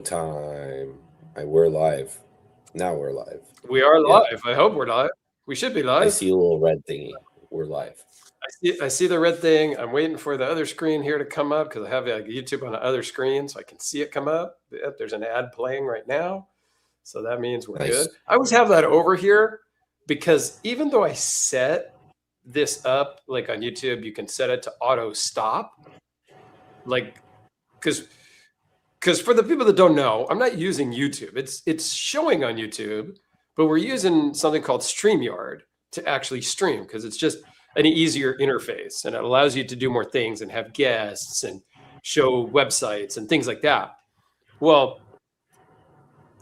Time. We're live. Now we're live. We are Yeah. live. I hope we're live. We should be I live. see a little red thingy. We're live. I see the red thing. I'm waiting for the other screen here to come up because I have YouTube on the other screen so I can see it come up. Yep, there's an ad playing right now. So that means we're Nice. good. I always have that over here because even though I set this up like on YouTube, you can set it to auto stop. Like, because for the people that don't know, I'm not using YouTube. It's showing on YouTube, but we're using something called StreamYard to actually stream because it's just an easier interface and it allows you to do more things and have guests and show websites and things like that. Well,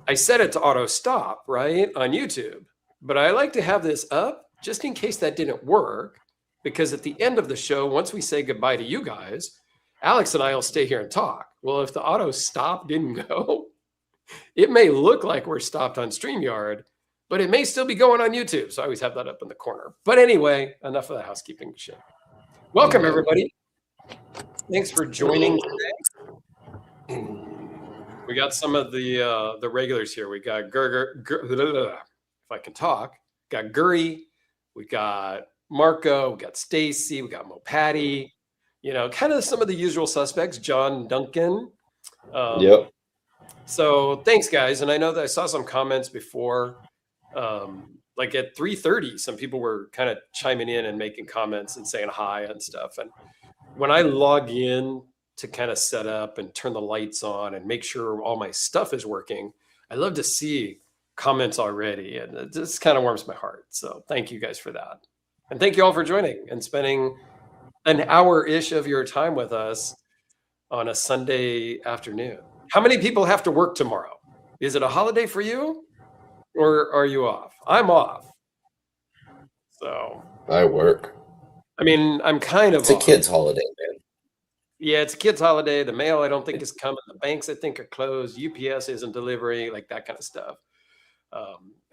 I set it to auto stop, right, on YouTube, but I like to have this up just in case that didn't work because at the end of the show, once we say goodbye to you guys, Alex and I will stay here and talk. Well, if the auto stop didn't go, it may look like we're stopped on StreamYard, but it may still be going on YouTube. So I always have that up in the corner. But anyway, enough of the housekeeping shit. Welcome, everybody. Thanks for joining today. We got some of the regulars here. We got if I can talk, got Guri, we got Marco, we got Stacy, we got Mo Patty, kind of some of the usual suspects, John Duncan. Yep. So thanks, guys. And I know that I saw some comments before, like at 3:30, some people were kind of chiming in and making comments and saying hi and stuff. And when I log in to kind of set up and turn the lights on and make sure all my stuff is working, I love to see comments already. And it just kind of warms my heart. So thank you guys for that. And thank you all for joining and spending an hour-ish of your time with us on a Sunday afternoon. How many people have to work tomorrow? Is it a holiday for you or are you off? I'm off. So I work. I mean, I'm kind of It's a off. kid's holiday, man. Yeah, it's a kid's holiday. The mail, I don't think is coming. The banks, I think, are closed. UPS isn't delivering, like that kind of stuff.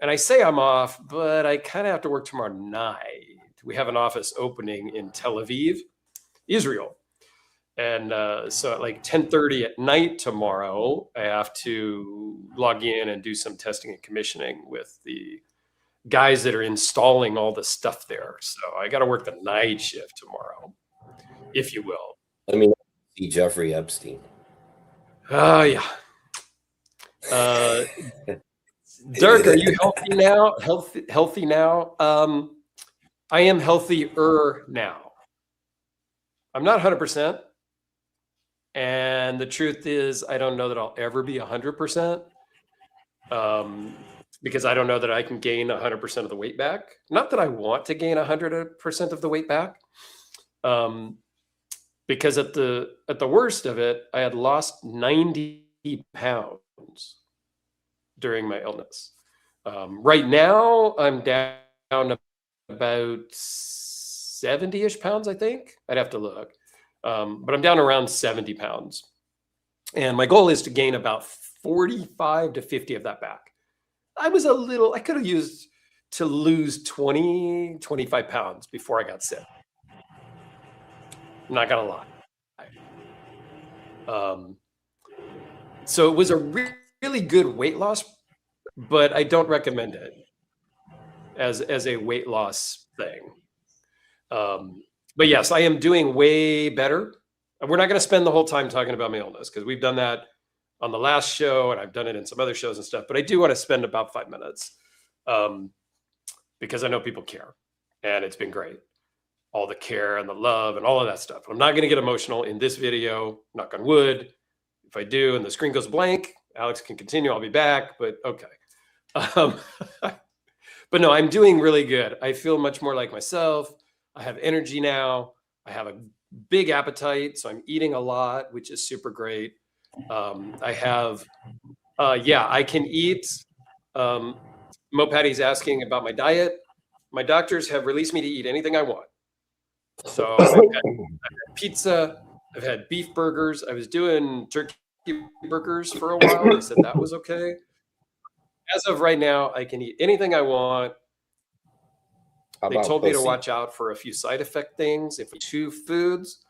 And I say I'm off, but I kind of have to work tomorrow night. We have an office opening in Tel Aviv, Israel. And so at like 10:30 at night tomorrow, I have to log in and do some testing and commissioning with the guys that are installing all the stuff there. So I got to work the night shift tomorrow, if you will. Let me see Jeffrey Epstein. Oh, yeah. Dirk, are you healthy now? Healthy now? I am healthier now. I'm not 100%. And the truth is, I don't know that I'll ever be 100%. Because I don't know that I can gain 100% of the weight back. Not that I want to gain 100% of the weight back. Because at the worst of it, I had lost 90 pounds during my illness. Right now, I'm down to about 70-ish pounds, I think. I'd have to look. But I'm down around 70 pounds. And my goal is to gain about 45 to 50 of that back. I could have used to lose 20, 25 pounds before I got sick. I'm not going to lie. So it was a really good weight loss, but I don't recommend it as a weight loss thing. But yes, I am doing way better. We're not going to spend the whole time talking about my illness because we've done that on the last show and I've done it in some other shows and stuff. But I do want to spend about 5 minutes because I know people care and it's been great. All the care and the love and all of that stuff. I'm not going to get emotional in this video, knock on wood. If I do and the screen goes blank, Alex can continue. I'll be back, but okay. But no, I'm doing really good. I feel much more like myself. I have energy now. I have a big appetite, so I'm eating a lot, which is super great. I have, I can eat. Mo Patty's asking about my diet. My doctors have released me to eat anything I want. So I've had pizza. I've had beef burgers. I was doing turkey burgers for a while. They said that was okay. As of right now, I can eat anything I want. They told me to watch out for a few side effect things. If we two foods,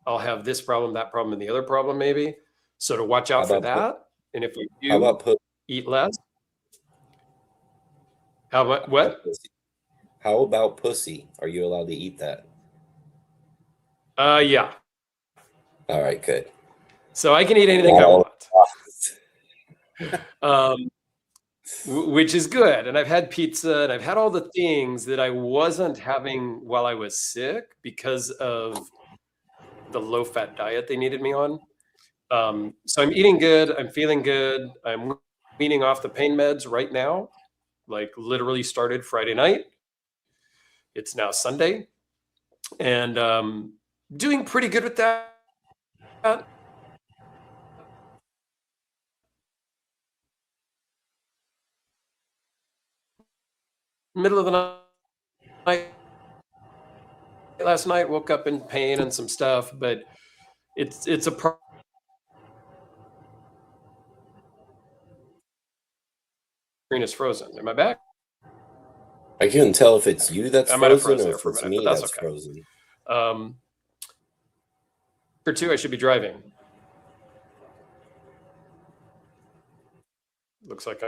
I'll have this problem, that problem, and the other problem maybe. So to watch out for that. And if we How do about eat less, how about what? pussy? How about pussy? Are you allowed to eat that? Yeah. All right, good. So I can eat anything Not I all. want, which is good. And I've had pizza and I've had all the things that I wasn't having while I was sick because of the low-fat diet they needed me on. So I'm eating good. I'm feeling good. I'm weaning off the pain meds right now. Like literally started Friday night. It's now Sunday, and doing pretty good with that. Middle of the night last night, woke up in pain and some stuff, but it's a screen is frozen. Am I back? I couldn't tell if it's you that's I might have frozen frozen or there if for a it's minute, but me that's that's okay. frozen. For 2, I should be driving. Looks like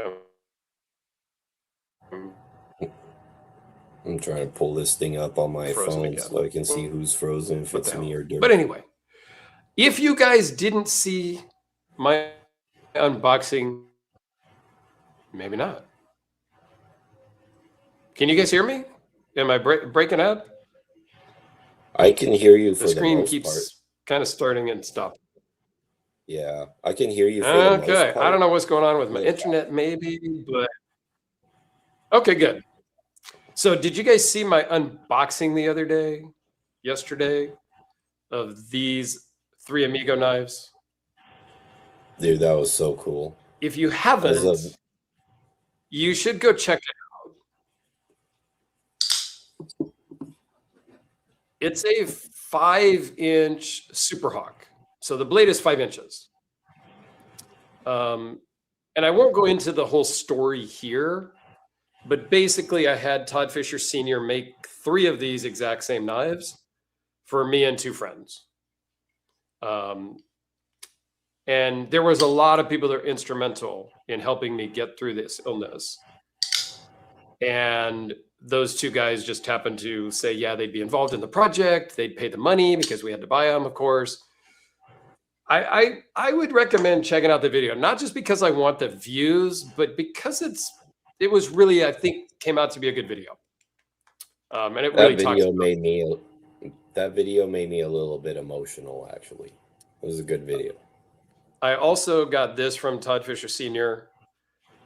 I'm trying to pull this thing up on my frozen phone again. so I can see who's frozen, if What it's the me hell? or Dirk. But anyway, if you guys didn't see my unboxing, maybe not. Can you guys hear me? Am I breaking up? I can hear you for The the screen most keeps part. kind of starting and stopping. Yeah, I can hear you for the most Okay, part. I don't know what's going on with my Little internet, maybe, but okay, good. So, did you guys see my unboxing the other day, yesterday, of these 3 Amigo knives? Dude, that was so cool. If you As haven't, of you should go check it out. It's a 5-inch Super Hawk. So the blade is 5 inches. And I won't go into the whole story here, but basically I had Todd Fisher Sr. make 3 of these exact same knives for me and 2 friends. And there was a lot of people that were instrumental in helping me get through this illness. And those 2 guys just happened to say, yeah, they'd be involved in the project. They'd pay the money because we had to buy them, of course. I would recommend checking out the video, not just because I want the views, but because it was really, I think, came out to be a good video. And it really that video made me a little bit emotional, actually. It was a good video. I also got this from Todd Fisher Sr.,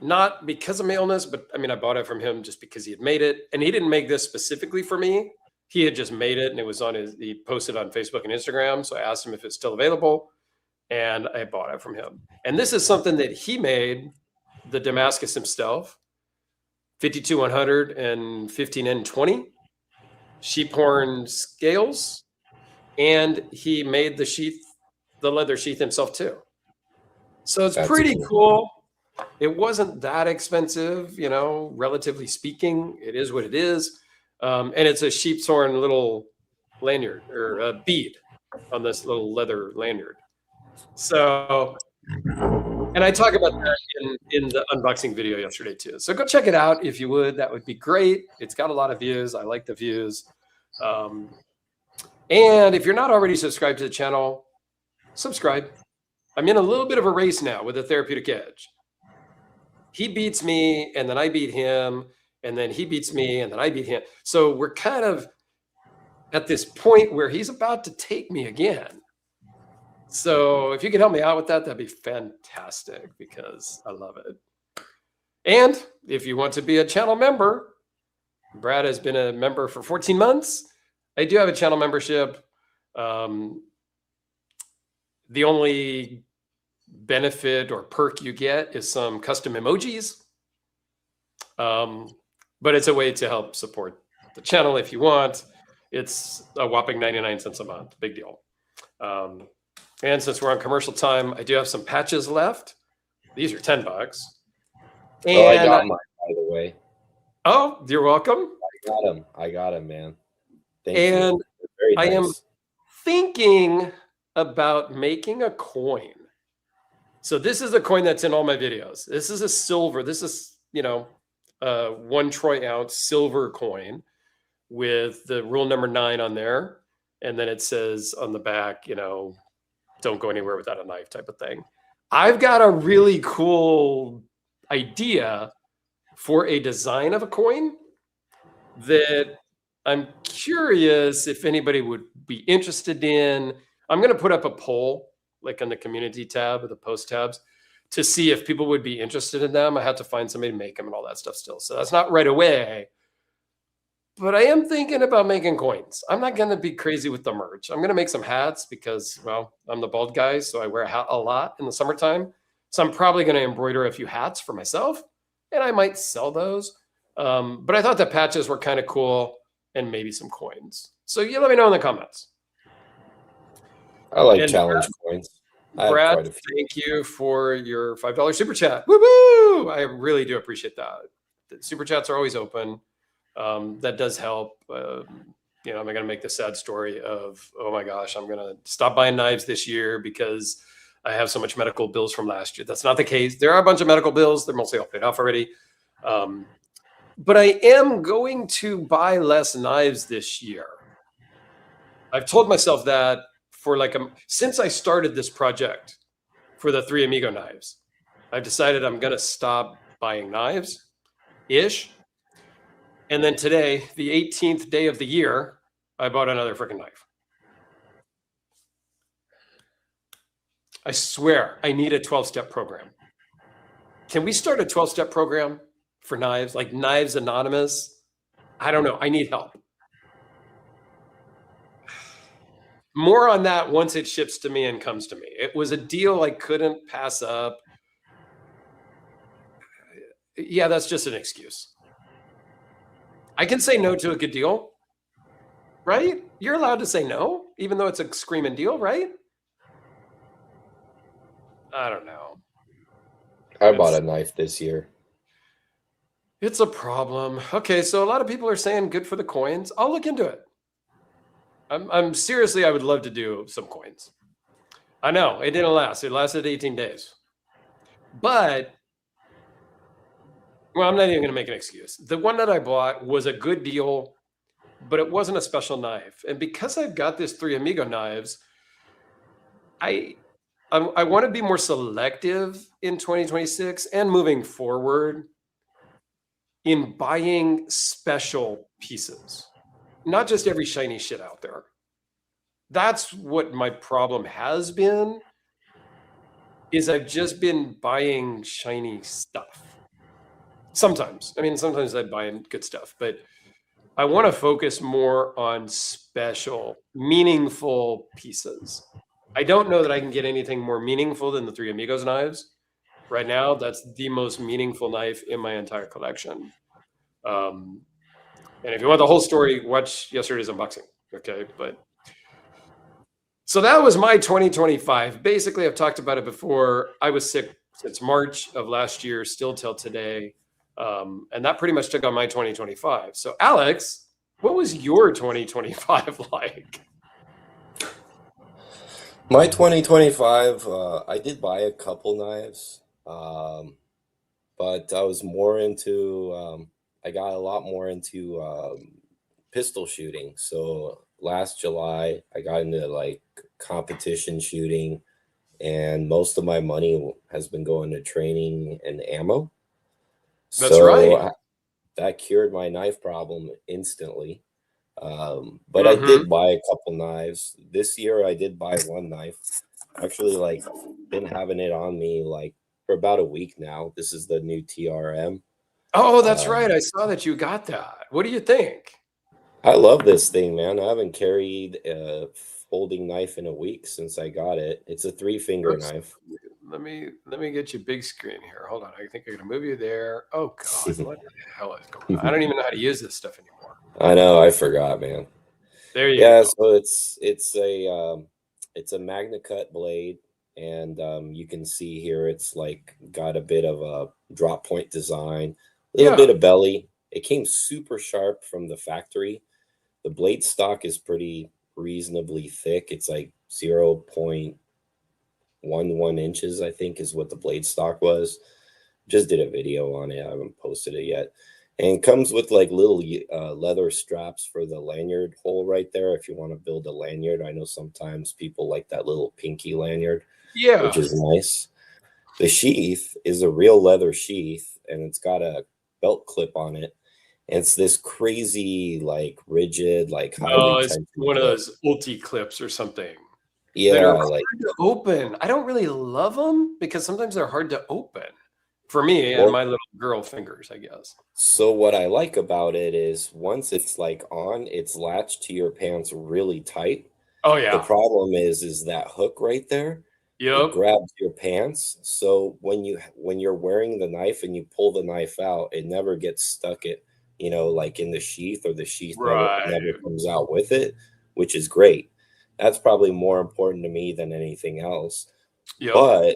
not because of my illness, but I mean, I bought it from him just because he had made it. And he didn't make this specifically for me. He had just made it and it was he posted on Facebook and Instagram. So I asked him if it's still available and I bought it from him. And this is something that he made, the Damascus himself, 52-100 and 15N20 sheep horn scales. And he made the leather sheath himself too. So it's pretty cool. It wasn't that expensive, relatively speaking. It is what it is. And it's a sheep's horn little lanyard or a bead on this little leather lanyard. So, and I talk about that in the unboxing video yesterday too. So go check it out if you would. That would be great. It's got a lot of views. I like the views. And if you're not already subscribed to the channel, subscribe. I'm in a little bit of a race now with the Therapeutic Edge. He beats me, and then I beat him, and then he beats me, and then I beat him. So we're kind of at this point where he's about to take me again. So if you can help me out with that, that'd be fantastic because I love it. And if you want to be a channel member, Brad has been a member for 14 months. I do have a channel membership. The only benefit or perk you get is some custom emojis. But it's a way to help support the channel if you want. It's a whopping 99 cents a month. Big deal. And since we're on commercial time, I do have some patches left. These are $10. And I got mine, by the way. Oh, you're welcome. I got him, man. Thank you. And very nice. I am thinking about making a coin. So this is the coin that's in all my videos. This is a silver. This is, 1 troy ounce silver coin with the rule number 9 on there. And then it says on the back, don't go anywhere without a knife type of thing. I've got a really cool idea for a design of a coin that I'm curious if anybody would be interested in. I'm going to put up a poll like on the community tab or the post tabs to see if people would be interested in them. I had to find somebody to make them and all that stuff still. So that's not right away. But I am thinking about making coins. I'm not going to be crazy with the merch. I'm going to make some hats because, well, I'm the bald guy, so I wear a hat a lot in the summertime. So I'm probably going to embroider a few hats for myself, and I might sell those. But I thought the patches were kind of cool and maybe some coins. So you let me know in the comments. I like challenge coins. Brad, thank you for your $5 super chat. Woo-hoo! I really do appreciate that. The super chats are always open. That does help. I'm going to make the sad story of, oh my gosh, I'm going to stop buying knives this year because I have so much medical bills from last year. That's not the case. There are a bunch of medical bills. They're mostly all paid off already. But I am going to buy less knives this year. I've told myself that for since I started this project for the 3 Amigo knives, I've decided I'm going to stop buying knives-ish. And then today, the 18th day of the year, I bought another freaking knife. I swear, I need a 12-step program. Can we start a 12-step program for knives, like Knives Anonymous? I don't know. I need help. More on that once it ships to me and comes to me. It was a deal I couldn't pass up. Yeah, that's just an excuse. I can say no to a good deal, right? You're allowed to say no, even though it's a screaming deal, right? I don't know. I bought a knife this year. It's a problem. Okay, so a lot of people are saying good for the coins. I'll look into it. I'm seriously, I would love to do some coins. I know, it didn't last. It lasted 18 days. But, well, I'm not even going to make an excuse. The one that I bought was a good deal, but it wasn't a special knife. And because I've got this 3 Amigo knives, I want to be more selective in 2026 and moving forward in buying special pieces, not just every shiny shit out there. That's what my problem has been, is I've just been buying shiny stuff. Sometimes I buy good stuff, but I want to focus more on special, meaningful pieces. I don't know that I can get anything more meaningful than the 3 Amigos knives. Right now, that's the most meaningful knife in my entire collection. And if you want the whole story, watch yesterday's unboxing. Okay, but so that was my 2025. Basically, I've talked about it before. I was sick since March of last year, still till today. And that pretty much took on my 2025. So Alex, what was your 2025 like? My 2025, I did buy a couple knives, but I was more into, I got a lot more into pistol shooting. So last July, I got into competition shooting, and most of my money has been going to training and ammo. That's right. That cured my knife problem instantly. But I did buy a couple knives. This year I did buy one knife. Actually, been having it on me for about a week now. This is the new TRM. Oh, that's right. I saw that you got that. What do you think? I love this thing, man. I haven't carried a folding knife in a week since I got it. It's a 3-finger knife. Let me get you big screen here. Hold on. I think I'm gonna move you there. Oh God, what the hell is going on? I don't even know how to use this stuff anymore. I know, I forgot, man. There you go. So it's a Magna Cut blade, and you can see here it's got a bit of a drop point design, a little bit of belly. It came super sharp from the factory. The blade stock is pretty reasonably thick. It's 0.1 1 inches, I think is what the blade stock was. Just did a video on it. I haven't posted it yet. And it comes with like little leather straps for the lanyard hole right there. If you want to build a lanyard, I know sometimes people like that little pinky lanyard, which Yeah. is nice. The sheath is a real leather sheath, and it's got a belt clip on it. And it's this crazy, like rigid, like high No, it's retention one of clip. those ulti clips or something that are Yeah, hard like to open. I don't really love them because sometimes they're hard to open for me and well, my little girl fingers, I guess. so what I like about it is once it's like on, it's latched to your pants really tight. Oh The yeah. problem is that hook right there, it Yep. grabs your pants. So when you're wearing the knife and you pull the knife out, it never gets stuck like in the sheath, or the sheath never Right. comes out with it, which is great. That's probably more important to me than anything else. Yep.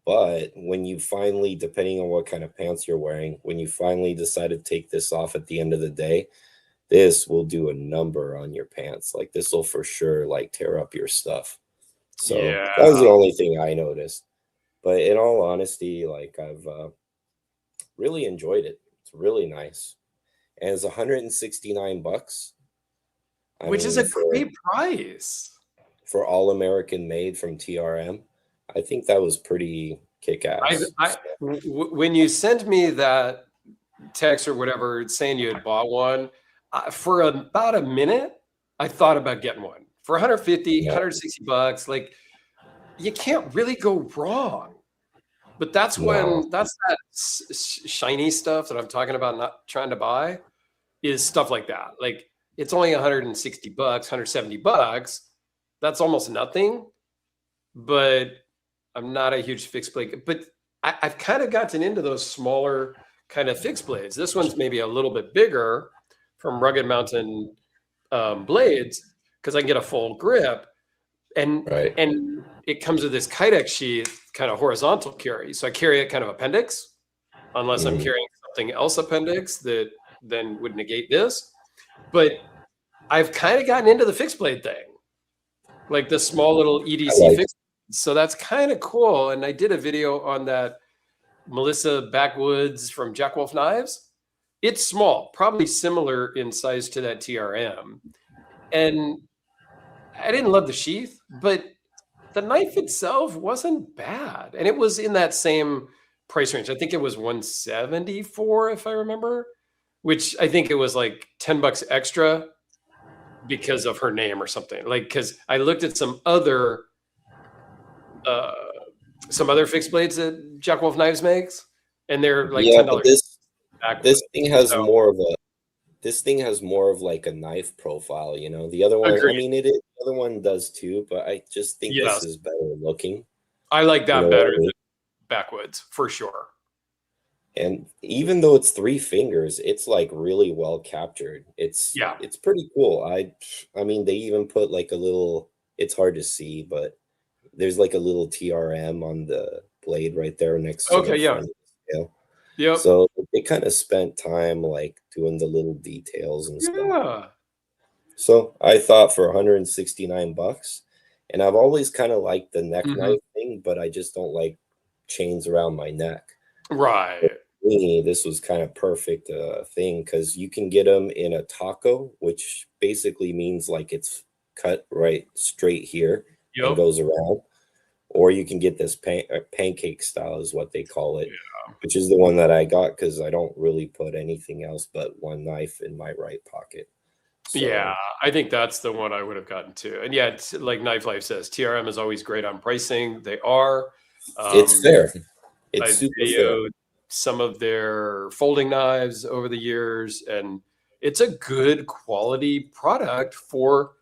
But when you finally, depending on what kind of pants you're wearing, when you finally decide to take this off at the end of the day, this will do a number on your pants. Like this will for sure like tear up your stuff. So that was the Yeah. only thing I noticed. But in all honesty, like I've really enjoyed it. It's really nice. And it's 169 bucks. I Which is mean, a for great price. for all American made from TRM, I think that was pretty kick ass. When you sent me that text or whatever saying you had bought one, for about a minute, I thought about getting one for 150, Yeah, 160 bucks. Like you can't really go wrong. But that's no, that shiny stuff that I'm talking about, not trying to buy, is stuff like that. Like it's only 160 bucks, 170 bucks. That's almost nothing. But I'm not a huge fixed blade. But I've kind of gotten into those smaller kind of fixed blades. This one's maybe a little bit bigger from Rugged Mountain blades because I can get a full grip, and right. and it comes with this Kydex sheath, kind of horizontal carry. So I carry it kind of appendix, unless I'm Mhm. carrying something else appendix that then would negate this. But I've kind of gotten into the fixed blade thing, like the small little I EDC like fixed. So that's kind of cool. And I did a video on that Melissa Backwoods from Jack Wolf Knives. It's small, probably similar in size to that TRM. And I didn't love the sheath, but the knife itself wasn't bad. And it was in that same price range. I think it was 174 if I remember, which I think it was like 10 bucks extra because of her name or something. Like cuz I looked at uh some other fixed blades that Jack Wolf Knives makes, and they're like Yeah, but $10 this backwards. thing has So more of a this thing has more of like a knife profile, you know. The other one, I agreed. mean, the other one does too, but I just think this Yes. is better looking. I like You that know what better I mean? than backwoods for sure. And even though it's 3 fingers, it's like really well captured. Yeah. It's pretty cool. I mean, they even put like a little. It's hard to see, but there's like a little TRM on the blade right there next to the Okay, yeah. front of the scale. Yep. So they kind of spent time like doing the little details and stuff. Yeah. So I thought for 169 bucks, and I've always kind of liked the neck Mhm. knife thing, but I just don't like chains around my neck. For Right. me, this was kind of perfect thing because you can get them in a taco, which basically means like it's cut right straight here and Yep. goes around, or you can get this pancake style is what they call it, Yeah. which is the one that I got because I don't really put anything else but one knife in my right pocket. Yeah, So I think that's the one I would have gotten to. And yeah, it's like Knife Life says, TRM is always great on pricing. They are. it's Um, fair. It's I've super fair. videoed some of their folding knives over the years, and it's a good quality product for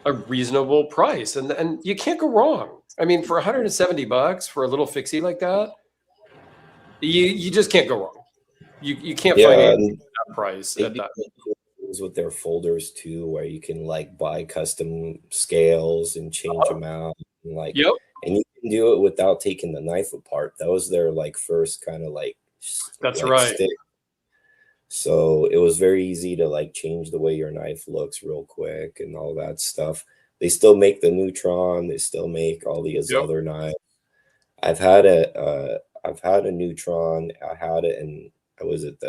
a reasonable price. And you can't go wrong. I mean, for 170 bucks for a little fixie like that, you just can't go wrong. You can't find Yeah, anything and at that price they at do that. like cool things with their folders too, where you can like buy custom scales and change them out, and Yep, and you can do it without taking the knife apart. That was their like first kind of that's like right. stick. So it was very easy to like change the way your knife looks real quick and all that stuff. They still make the Neutron. They still make all these Yep. other knives. I've had a Neutron. I had it in, was it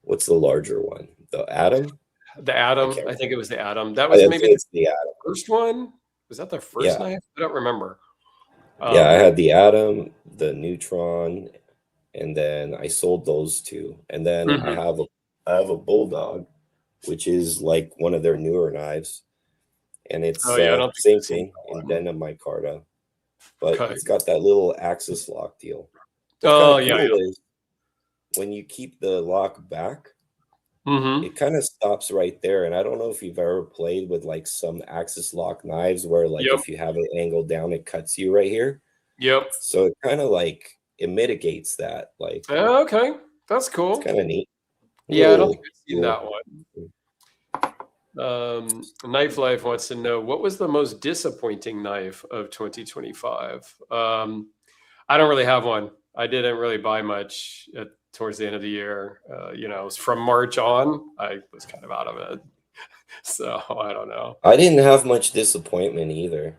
what's the larger one? The Atom? The I Atom. can't I remember. think it was the Atom. That I was think maybe the it's the Atom. first one. Was that the first Yeah. knife? I don't remember. Yeah, I had the Atom, the Neutron, and then I sold those two. And then Mhm. I have a Bulldog, which is like one of their newer knives. And Oh it's yeah, I don't think same I've seen thing that in one. denim micarta, but Okay. it's got that little axis lock deal. What's kind Oh of yeah, cool yeah. is when you keep the lock back, Mm-hmm. it kind of stops right there. And I don't know if you've ever played with like some axis lock knives where like Yep. if you have it angled down, it cuts you right here. Yep. So it kind of like it mitigates that. Like Okay. That's it's cool. kind of neat. A Yeah, I don't think little I've seen that tool. one. Knife Life wants to know what was the most disappointing knife of 2025. I don't really have one. I didn't really buy much towards the end of the year. From March on, I was kind of out of it. So I don't know. I didn't have much disappointment either.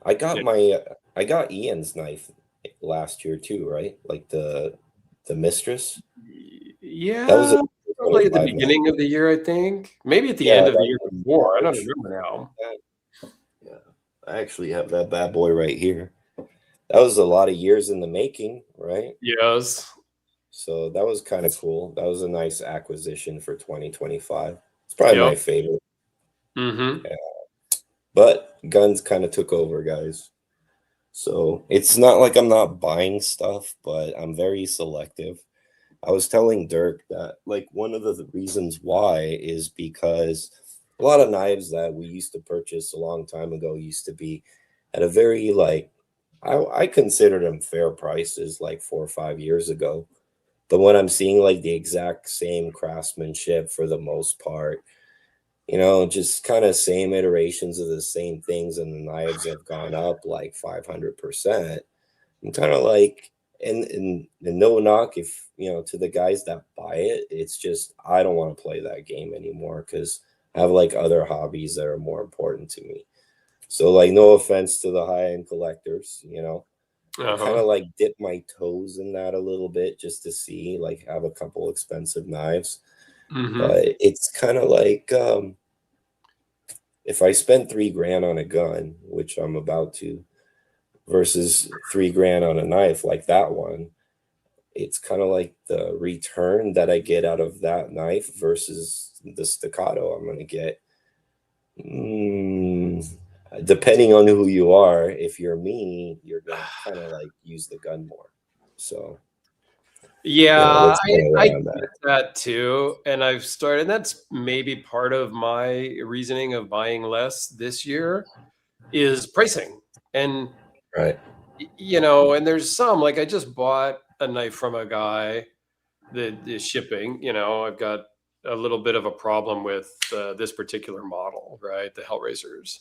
Yeah, I got Ian's knife last year too, right? Like the Mistress. That was a yeah, probably at the 25 knife. beginning of the year. I think maybe at the Yeah, end of the like year in before. I don't March. remember now. Yeah. I actually have that bad boy right here. That was a lot of years in the making, right? Yes. So that was kind of cool. That was a nice acquisition for 2025. It's probably Yep. my favorite. Mm-hmm. Yeah. But guns kind of took over, guys. So it's not like I'm not buying stuff, but I'm very selective. I was telling Dirk that like one of the reasons why is because a lot of knives that we used to purchase a long time ago used to be at a very like I consider them fair prices like 4 or 5 years ago. But when I'm seeing like the exact same craftsmanship for the most part, just kind of same iterations of the same things, and the knives have gone up like 500%. I'm kind of like, and no knock if to the guys that buy it, it's just I don't want to play that game anymore because I have like other hobbies that are more important to me. So like, no offense to the high end collectors, I kind Uh-huh. of like dip my toes in that a little bit just to see, like, have a couple expensive knives. Mm-hmm. But it's kind of like if I spend 3 grand on a gun, which I'm about to, versus 3 grand on a knife like that one, it's kind of like the return that I get out of that knife versus the staccato I'm gonna get. Mm, Depending on who you are, if you're me, you're gonna kind of like use the gun more. So Yeah, that's kind of I where I'm get at. that too. And I've started, that's maybe part of my reasoning of buying less this year is pricing. And, Right. and there's some, like I just bought a knife from a guy that is shipping. I've got a little bit of a problem with this particular model, right? The Hellraisers.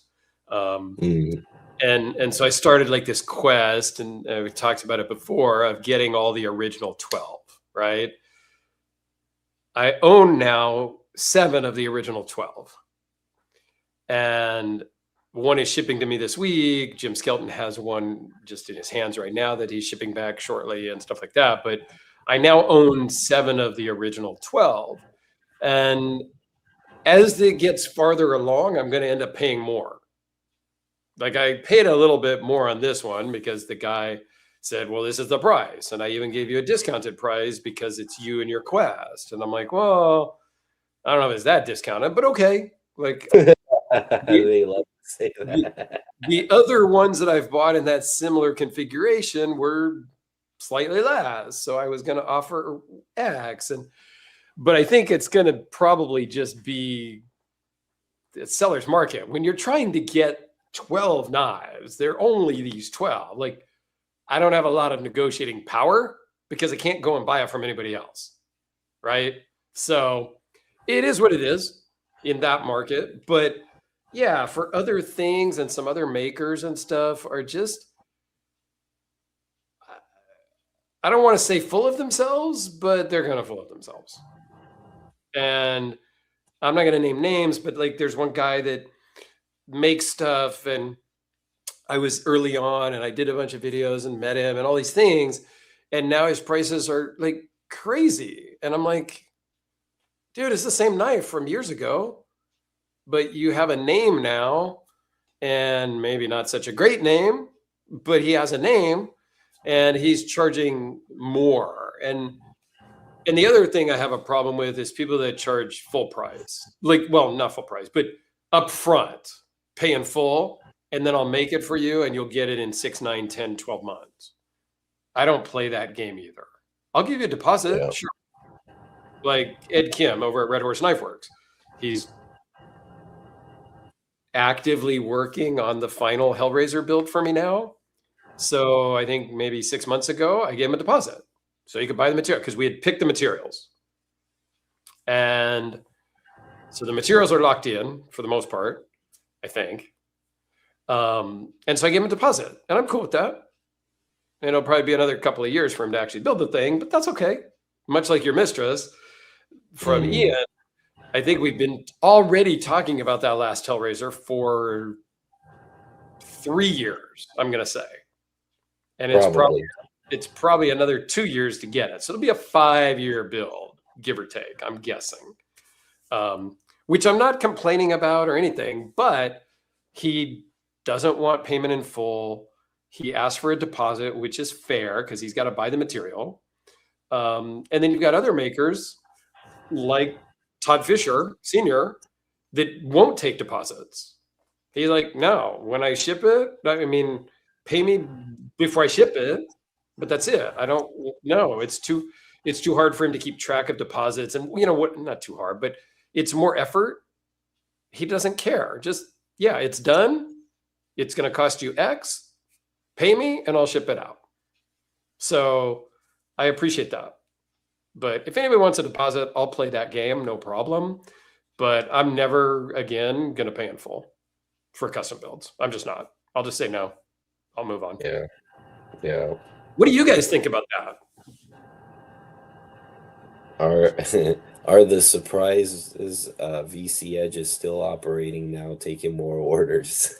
Um, Mm, and so I started like this quest, and we talked about it before, of getting all the original 12, right? I own now 7 of the original 12. And one is shipping to me this week. Jim Skelton has one just in his hands right now that he's shipping back shortly and stuff like that. But I now own 7 of the original 12. And as it gets farther along, I'm going to end up paying more. Like I paid a little bit more on this one because the guy said, well, this is the price. And I even gave you a discounted price because it's you and your quest. And I'm like, well, I don't know if it's that discounted, but okay. Like the, they love to say the, that. the other ones that I've bought in that similar configuration were slightly less. So I was going to offer X. But I think it's going to probably just be the seller's market. When you're trying to get 12 knives, they're only these 12. Like I don't have a lot of negotiating power because I can't go and buy it from anybody else. Right. So it is what it is in that market. But yeah, for other things and some other makers and stuff are just, I don't want to say full of themselves, but they're kind of full of themselves. And I'm not going to name names, but like there's one guy that make stuff, and I was early on and I did a bunch of videos and met him and all these things. And now his prices are like crazy. And I'm like, dude, it's the same knife from years ago, but you have a name now, and maybe not such a great name, but he has a name and he's charging more. And the other thing I have a problem with is people that charge full price, like, well, not full price, but upfront, pay in full, and then I'll make it for you and you'll get it in 6, 9, 10, 12 months. I don't play that game either. I'll give you a deposit, Yeah. sure. Like Ed Kim over at Red Horse Knife Works. He's actively working on the final Hellraiser build for me now. So I think maybe 6 months ago, I gave him a deposit so he could buy the material, because we had picked the materials. And so the materials are locked in for the most part, I think. And so I gave him a deposit, and I'm cool with that. And it'll probably be another couple of years for him to actually build the thing, but that's okay. Much like your mistress from Ian, I think we've been already talking about that last Hellraiser for 3 years, I'm going to say. And it's probably another 2 years to get it. So it'll be a 5-year build, give or take, I'm guessing. Which I'm not complaining about or anything, but he doesn't want payment in full. He asked for a deposit, which is fair because he's got to buy the material. And then you've got other makers like Todd Fisher, Sr., that won't take deposits. He's like, no, when I ship it, I mean, pay me before I ship it, but that's it. I don't know. It's too hard for him to keep track of deposits. And you know what, not too hard, but it's more effort. He doesn't care. Just, yeah, it's done. It's going to cost you X. Pay me and I'll ship it out. So I appreciate that. But if anybody wants a deposit, I'll play that game, no problem. But I'm never, again, going to pay in full for custom builds. I'm just not. I'll just say no. I'll move on. Yeah. Yeah. What do you guys think about Are that? are the surprises VC Edge is still operating now, taking more orders?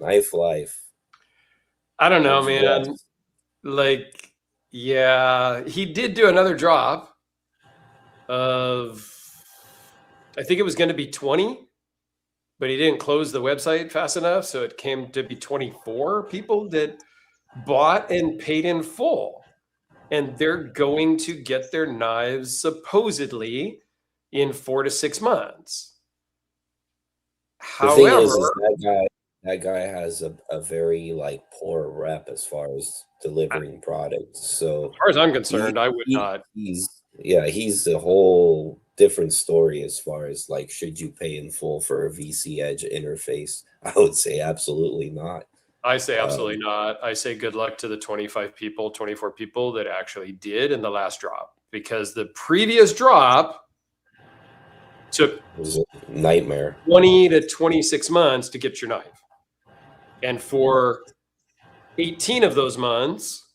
Knife life. I don't know, man. Like, yeah, he did do another drop of, I think it was going to be 20, but he didn't close the website fast enough. So it came to be 24 people that bought and paid in full. And they're going to get their knives supposedly in 4 to 6 months. The thing is that guy has a very like poor rep as far as delivering products. So as far as I'm concerned, I would not. He's a whole different story as far as like, should you pay in full for a VC Edge interface? I would say absolutely not. I say absolutely not. I say good luck to the 24 people that actually did in the last drop, because the previous drop took, it was a nightmare. 20 to 26 months to get your knife. And for 18 of those months,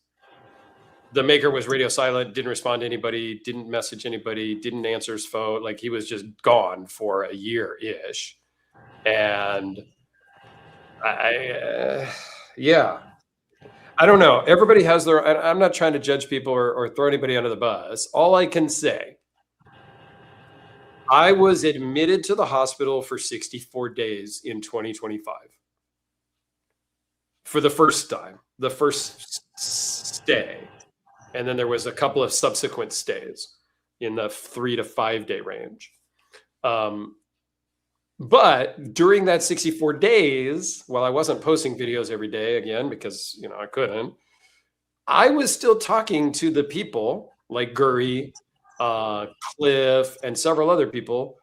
the maker was radio silent, didn't respond to anybody, didn't message anybody, didn't answer his phone. Like, he was just gone for a year-ish. And yeah, I don't know. Everybody has their, I'm not trying to judge people or throw anybody under the bus. All I can say, I was admitted to the hospital for 64 days in 2025. For the first time, the first stay. And then there was a couple of subsequent stays in the 3 to 5 day range. But during that 64 days, while I wasn't posting videos every day again, because, you know, I couldn't, I was still talking to the people like Guri, Cliff, and several other people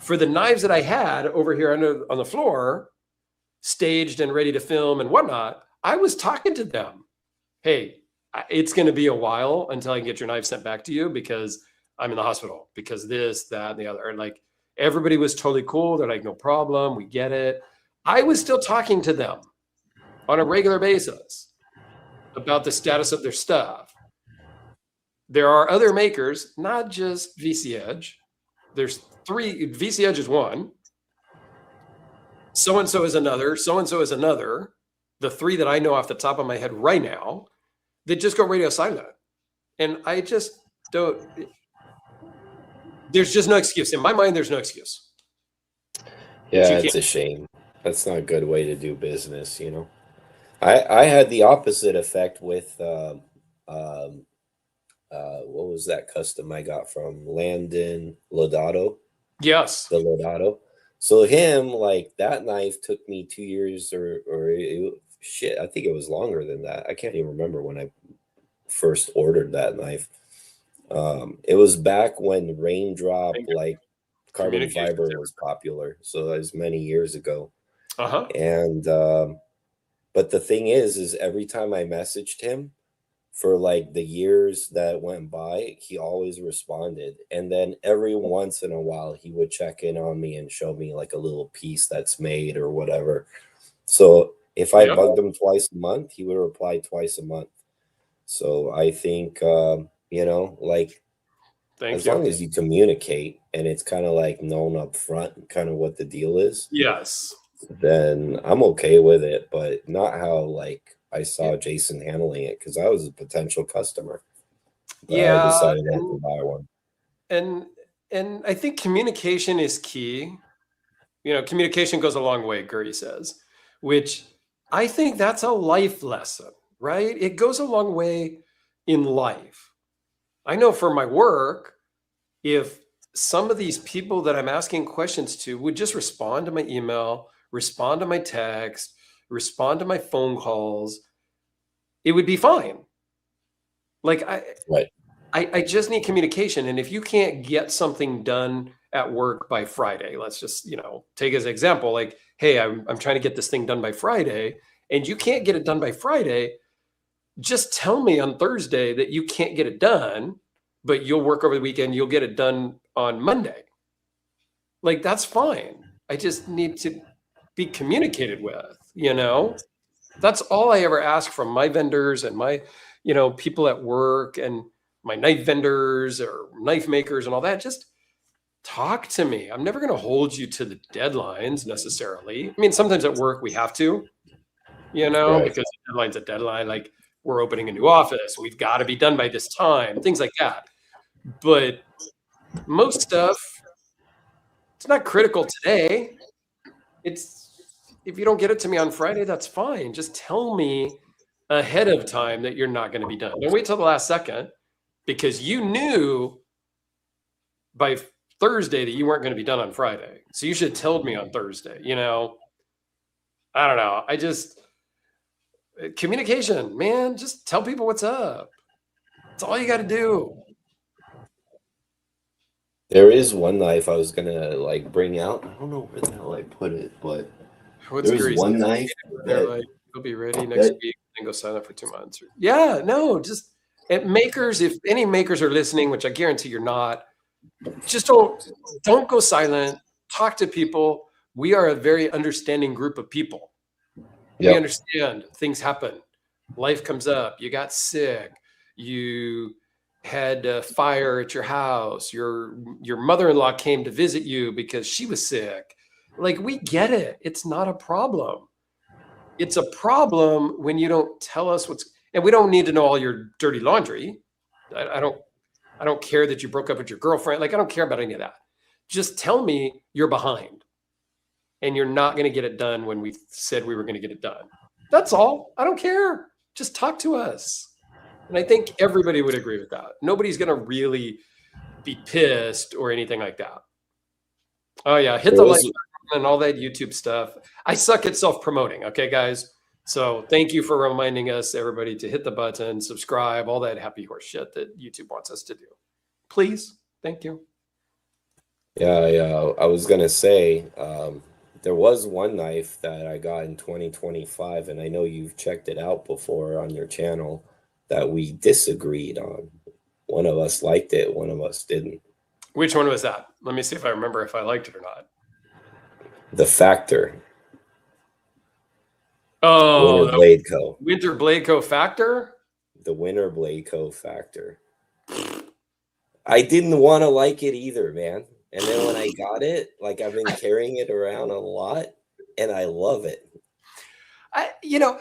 for the knives that I had over here on the floor, staged and ready to film and whatnot. I was talking to them. Hey, it's going to be a while until I can get your knife sent back to you because I'm in the hospital, because this, that, and the other. And like, everybody was totally cool. They're like, no problem. We get it. I was still talking to them on a regular basis about the status of their stuff. There are other makers, not just VC Edge. There's 3. VC Edge is one. so-and-so is another, so-and-so is another. The three that I know off the top of my head right now, they just go radio silent. And I just don't, there's just no excuse. In my mind, there's no excuse. Yeah, it's a shame. That's not a good way to do business, you know. I had the opposite effect with what was that custom I got from Landon Lodato? Yes. The Lodato. So him, like that knife took me 2 years shit, I think it was longer than that. I can't even remember when I first ordered that knife. It was back when raindrop like carbon fiber was popular. So that was many years ago. And but the thing is every time I messaged him for like the years that went by, he always responded. And then every once in a while he would check in on me and show me like a little piece that's made or whatever. So if I bugged him twice a month, he would reply twice a month. So I think you know, like as long as you communicate and it's kind of like known up front kind of what the deal is. Yes. Then I'm okay with it, but not how like I saw Jason handling it, because I was a potential customer. But I decided not to buy one. And I think communication is key. You know, communication goes a long way, Gertie says, which I think that's a life lesson, right? It goes a long way in life. I know for my work, if some of these people that I'm asking questions to would just respond to my email, respond to my text, respond to my phone calls, it would be fine. Like I just need communication. And if you can't get something done at work by Friday, let's just, you know, take as an example, like, hey, I'm trying to get this thing done by Friday, and you can't get it done by Friday, just tell me on Thursday that you can't get it done, but you'll work over the weekend, you'll get it done on Monday. Like, that's fine. I just need to be communicated with, you know? That's all I ever ask from my vendors and my, you know, people at work and my knife vendors or knife makers and all that. Just talk to me. I'm never going to hold you to the deadlines necessarily. I mean, sometimes at work we have to, you know, because the deadline's a deadline. Like, we're opening a new office, we've got to be done by this time, things like that. But most stuff, it's not critical today. It's, if you don't get it to me on Friday, that's fine. Just tell me ahead of time that you're not going to be done. Don't wait till the last second, because you knew by Thursday that you weren't going to be done on Friday. So you should have told me on Thursday, you know? I don't know. I just, communication, man, just tell people what's up. That's all you got to do. There is one knife I was gonna like bring out. I don't know where the hell I put it, but there's one knife they're like, it'll be ready next week and go silent for 2 months. Yeah, no, just at makers, if any makers are listening, which I guarantee you're not, just don't go silent. Talk to people. We are a very understanding group of people. We understand things happen. Life comes up. You got sick. You had a fire at your house. Your mother-in-law came to visit you because she was sick. Like, we get it. It's not a problem. It's a problem when you don't tell us what's, and we don't need to know all your dirty laundry. I don't care that you broke up with your girlfriend. Like, I don't care about any of that. Just tell me you're behind and you're not going to get it done when we said we were going to get it done. That's all. I don't care. Just talk to us. And I think everybody would agree with that. Nobody's going to really be pissed or anything like that. Oh yeah. Hit the like button and all that YouTube stuff. I suck at self-promoting. Okay, guys. So thank you for reminding us, everybody, to hit the button, subscribe, all that happy horse shit that YouTube wants us to do. Please. Thank you. Yeah. I was going to say, there was one knife that I got in 2025, and I know you've checked it out before on your channel, that we disagreed on. One of us liked it, one of us didn't. Which one was that? Let me see if I remember if I liked it or not. The Factor. Oh, Winter Blade Co. Winter Blade Co. Factor? The Winter Blade Co. Factor. I didn't want to like it either, man. And then when I got it, like, I've been carrying it around a lot, and I love it.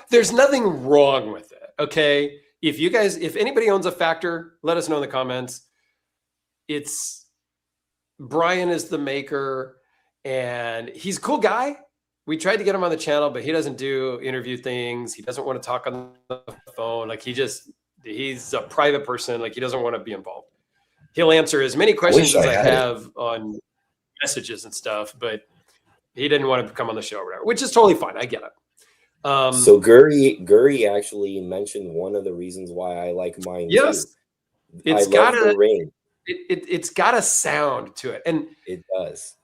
There's nothing wrong with it. Okay. If anybody owns a Factor, let us know in the comments. Brian is the maker and he's a cool guy. We tried to get him on the channel, but he doesn't do interview things. He doesn't want to talk on the phone. Like he's a private person. Like he doesn't want to be involved. He'll answer as many questions as I have on messages and stuff, but he didn't want to come on the show or whatever, which is totally fine. I get it. So Guri actually mentioned one of the reasons why I like mine too. It's got the ring. It's got a sound to it, and it does.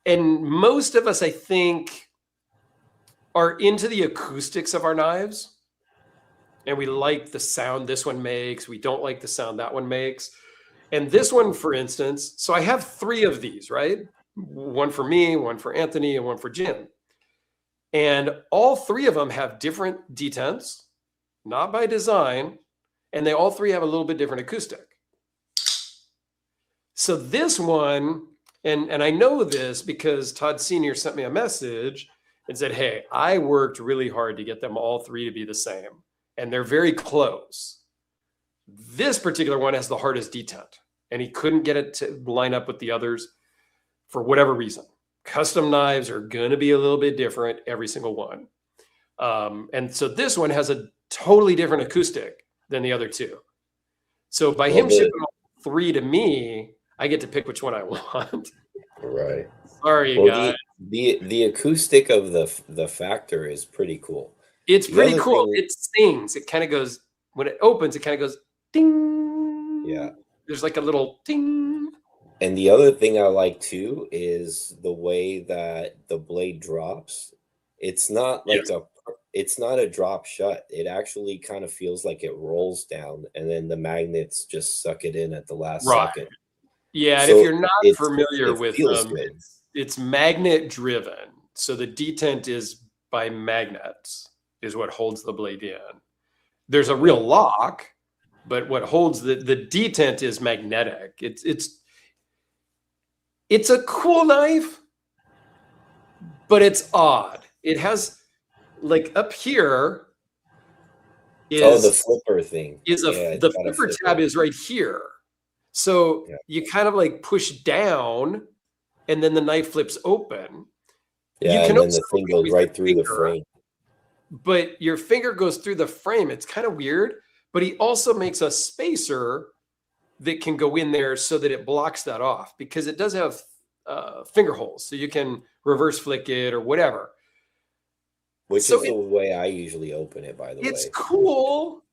And most of us, I think, are into the acoustics of our knives, and we like the sound this one makes. We don't like the sound that one makes. And this one, for instance, so I have 3 of these, right? One for me, one for Anthony, and one for Jim. And all 3 of them have different detents, not by design, and they all 3 have a little bit different acoustic. So this one, and I know this because Todd Sr. sent me a message and said, hey, I worked really hard to get them all 3 to be the same, and they're very close. This particular one has the hardest detent, and he couldn't get it to line up with the others for whatever reason. Custom knives are going to be a little bit different, every single one. And so this one has a totally different acoustic than the other 2. So by him shipping all 3 to me, I get to pick which one I want. Right. Sorry, guys. The acoustic of the Factor is pretty cool. It's pretty cool. It sings. It kind of goes, when it opens, it kind of goes ding. Yeah. There's like a little ding. And the other thing I like too is the way that the blade drops. It's not like it's not a drop shut. It actually kind of feels like it rolls down, and then the magnets just suck it in at the last second. Yeah, and if you're not familiar with them, it's magnet driven. So the detent is by magnets, is what holds the blade in. There's a real lock, but what holds the detent is magnetic. It's a cool knife, but it's odd. It has, like, up here is the flipper thing. The flipper tab is right here. So you kind of like push down, and then the knife flips open. Yeah, and then the thing goes right through the frame. But your finger goes through the frame. It's kind of weird. But he also makes a spacer that can go in there so that it blocks that off, because it does have finger holes, so you can reverse flick it or whatever. Which is the way I usually open it, by the way. It's cool,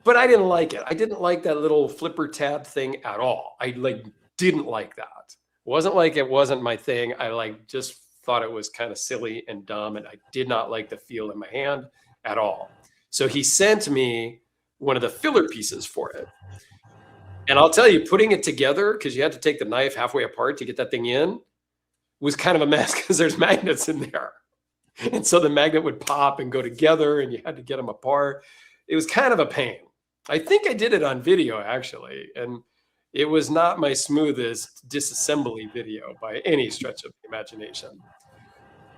but I didn't like it. I didn't like that little flipper tab thing at all. I didn't like that. It wasn't my thing. I just thought it was kind of silly and dumb, and I did not like the feel in my hand at all. So he sent me one of the filler pieces for it. And I'll tell you, putting it together, because you had to take the knife halfway apart to get that thing in, was kind of a mess because there's magnets in there. And so the magnet would pop and go together, and you had to get them apart. It was kind of a pain. I think I did it on video, actually, and it was not my smoothest disassembly video by any stretch of the imagination.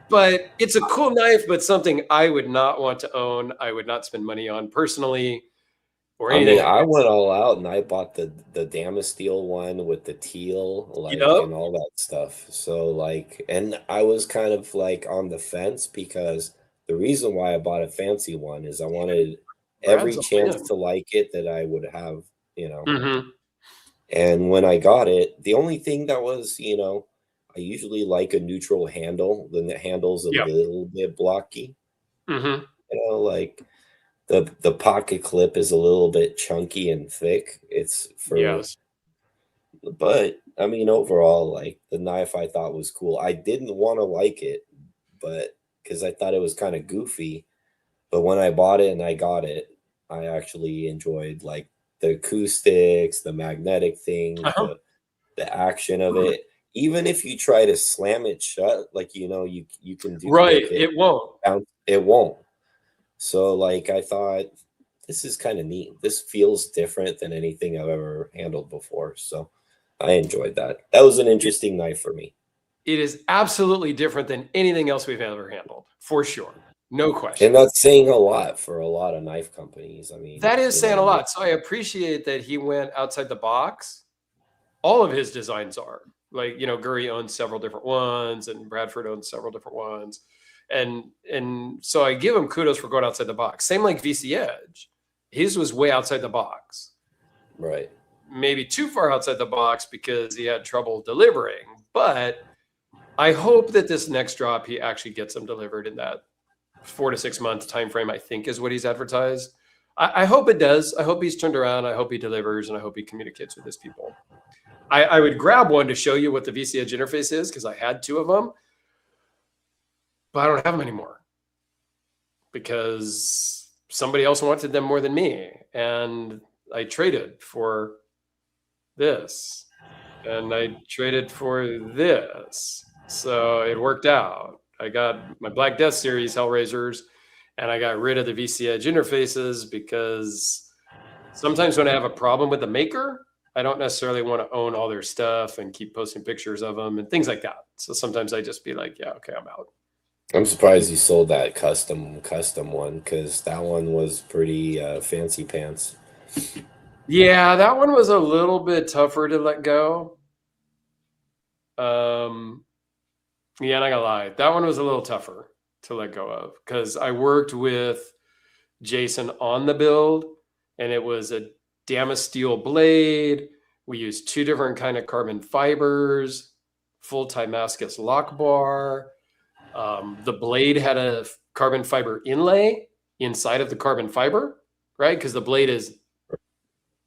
But it's a cool knife, but something I would not want to own. I would not spend money on personally. I went all out and I bought the Damasteel one with the teal, and all that stuff. So and I was kind of on the fence, because the reason why I bought a fancy one is I wanted every chance to like it that I would have, Mm-hmm. And when I got it, the only thing that was, I usually like a neutral handle. Then the handle's a little bit blocky. Mm-hmm. The pocket clip is a little bit chunky and thick. But I mean, overall, the knife I thought was cool. I didn't want to like it, but because I thought it was kind of goofy. But when I bought it and I got it, I actually enjoyed the acoustics, the magnetic thing, the action of it. Even if you try to slam it shut, you can do it won't. It won't. So I thought, this is kind of neat. This feels different than anything I've ever handled before. So I enjoyed that. That was an interesting knife for me. it is absolutely different than anything else we've ever handled, for sure. No question. And that's saying a lot for a lot of knife companies. I mean, That is saying a lot. So I appreciate that he went outside the box. All of his designs are like, Guri owns several different ones and Bradford owns several different ones. And so I give him kudos for going outside the box. Same like VC Edge. His was way outside the box. Right. Maybe too far outside the box because he had trouble delivering. But I hope that this next drop, he actually gets them delivered in that 4 to 6 month time frame, I think is what he's advertised. I hope it does. I hope he's turned around. I hope he delivers, and I hope he communicates with his people. I would grab one to show you what the VC Edge interface is because I had 2 of them, but I don't have them anymore because somebody else wanted them more than me, and I traded for this, and I traded for this, so it worked out. I got my Black Death series Hellraisers, and I got rid of the VC Edge interfaces because sometimes when I have a problem with the maker, I don't necessarily want to own all their stuff and keep posting pictures of them and things like that. So sometimes I just be like, yeah, okay, I'm out. I'm surprised you sold that custom one because that one was pretty fancy pants. Yeah, that one was a little bit tougher to let go. Yeah, not gonna lie, that one was a little tougher to let go of because I worked with Jason on the build, and it was a Damas steel blade. We used 2 different kind of carbon fibers, full Damascus lock bar. The blade had a carbon fiber inlay inside of the carbon fiber, right? Because the blade is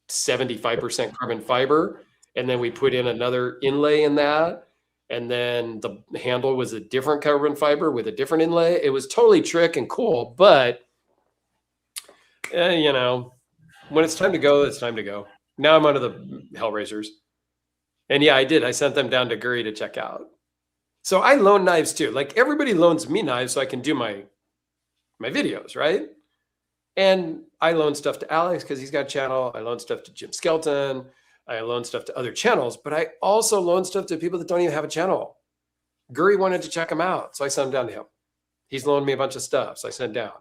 75% carbon fiber. And then we put in another inlay in that. And then the handle was a different carbon fiber with a different inlay. It was totally trick and cool, but when it's time to go, it's time to go. Now I'm under the Hellraisers. And yeah, I did. I sent them down to Guri to check out. So I loan knives too. Like everybody loans me knives so I can do my videos, right? And I loan stuff to Alex because he's got a channel. I loan stuff to Jim Skelton. I loan stuff to other channels, but I also loan stuff to people that don't even have a channel. Guri wanted to check them out, so I sent them down to him. He's loaned me a bunch of stuff, so I sent down.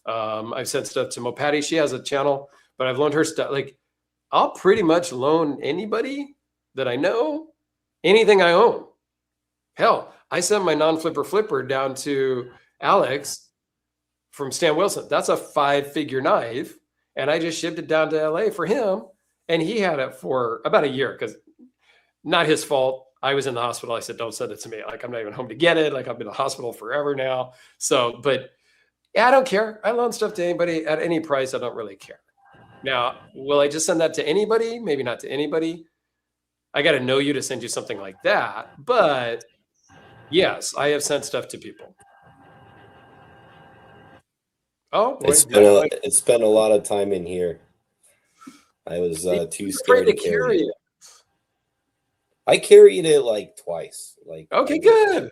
I've sent stuff to Mopati. She has a channel, but I've loaned her stuff. Like, I'll pretty much loan anybody that I know anything I own. Hell, I sent my flipper down to Alex from Stan Wilson. That's a 5-figure knife, and I just shipped it down to LA for him, and he had it for about a year because not his fault. I was in the hospital. I said, don't send it to me. Like, I'm not even home to get it. Like, I've been in the hospital forever now. So, but yeah, I don't care. I loan stuff to anybody at any price. I don't really care. Now, will I just send that to anybody? Maybe not to anybody. I got to know you to send you something like that. But yes, I have sent stuff to people. Oh, boy. It's been a lot of time in here. I was too scared to carry it. I carried it like twice. Like, okay, good.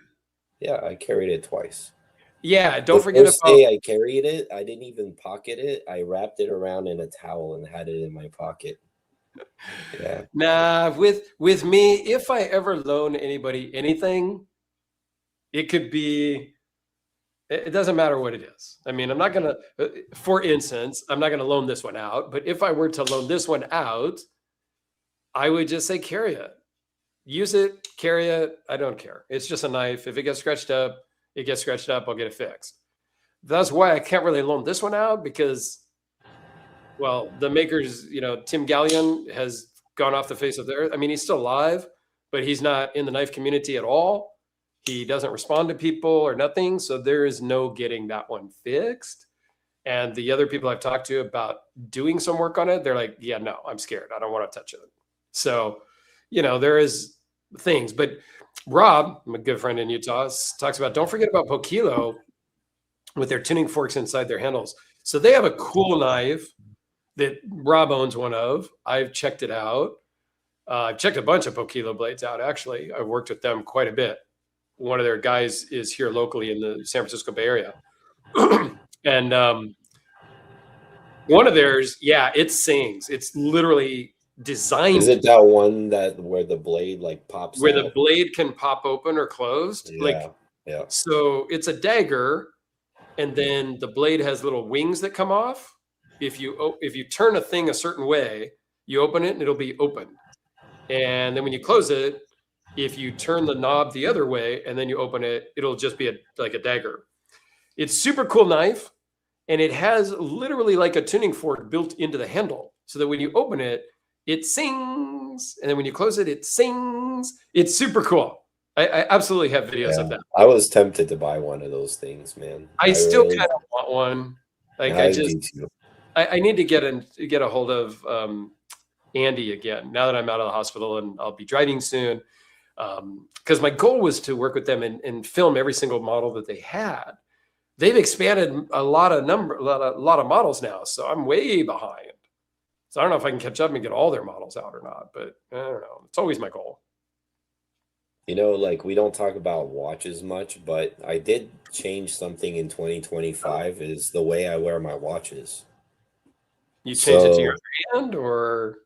Yeah, I carried it twice. Yeah, don't forget about. The first day I carried it, I didn't even pocket it. I wrapped it around in a towel and had it in my pocket. Yeah. Nah, with me, if I ever loan anybody anything, it could be. It doesn't matter what it is. I mean, I'm not gonna. For instance, I'm not gonna loan this one out. But if I were to loan this one out, I would just say carry it. Use it, carry it. I don't care. It's just a knife. If it gets scratched up, it gets scratched up. I'll get it fixed. That's why I can't really loan this one out because, well, the makers, Tim Gallion has gone off the face of the earth. I mean, he's still alive, but he's not in the knife community at all. He doesn't respond to people or nothing. So there is no getting that one fixed. And the other people I've talked to about doing some work on it, they're like, yeah, no, I'm scared. I don't want to touch it. So, there is things, but Rob, my good friend in Utah, talks about, don't forget about Pokilo with their tuning forks inside their handles. So they have a cool knife that Rob owns one of. I've checked it out. I've checked a bunch of Pokilo blades out, actually. I've worked with them quite a bit. One of their guys is here locally in the San Francisco Bay Area. And one of theirs, yeah, it sings. It's literally designed. Is it that one that where the blade like pops where the out? blade can pop open or closed? Yeah, yeah. So it's a dagger, and then the blade has little wings that come off. If you turn a thing a certain way, you open it and it'll be open. And then when you close it, if you turn the knob the other way and then you open it, it'll just be like a dagger. It's super cool knife, and it has literally like a tuning fork built into the handle, so that when you open it, it sings, and then when you close it, it sings. It's super cool. I absolutely have videos of that. I was tempted to buy one of those things, man. I still kind of want one. Like I need to get a hold of Andy again now that I'm out of the hospital, and I'll be driving soon. Because my goal was to work with them and film every single model that they had. They've expanded a lot of models now, so I'm way behind. So I don't know if I can catch up and get all their models out or not, but I don't know. It's always my goal. You know, like we don't talk about watches much, but I did change something in 2025 is the way I wear my watches. You changed it to your hand, or?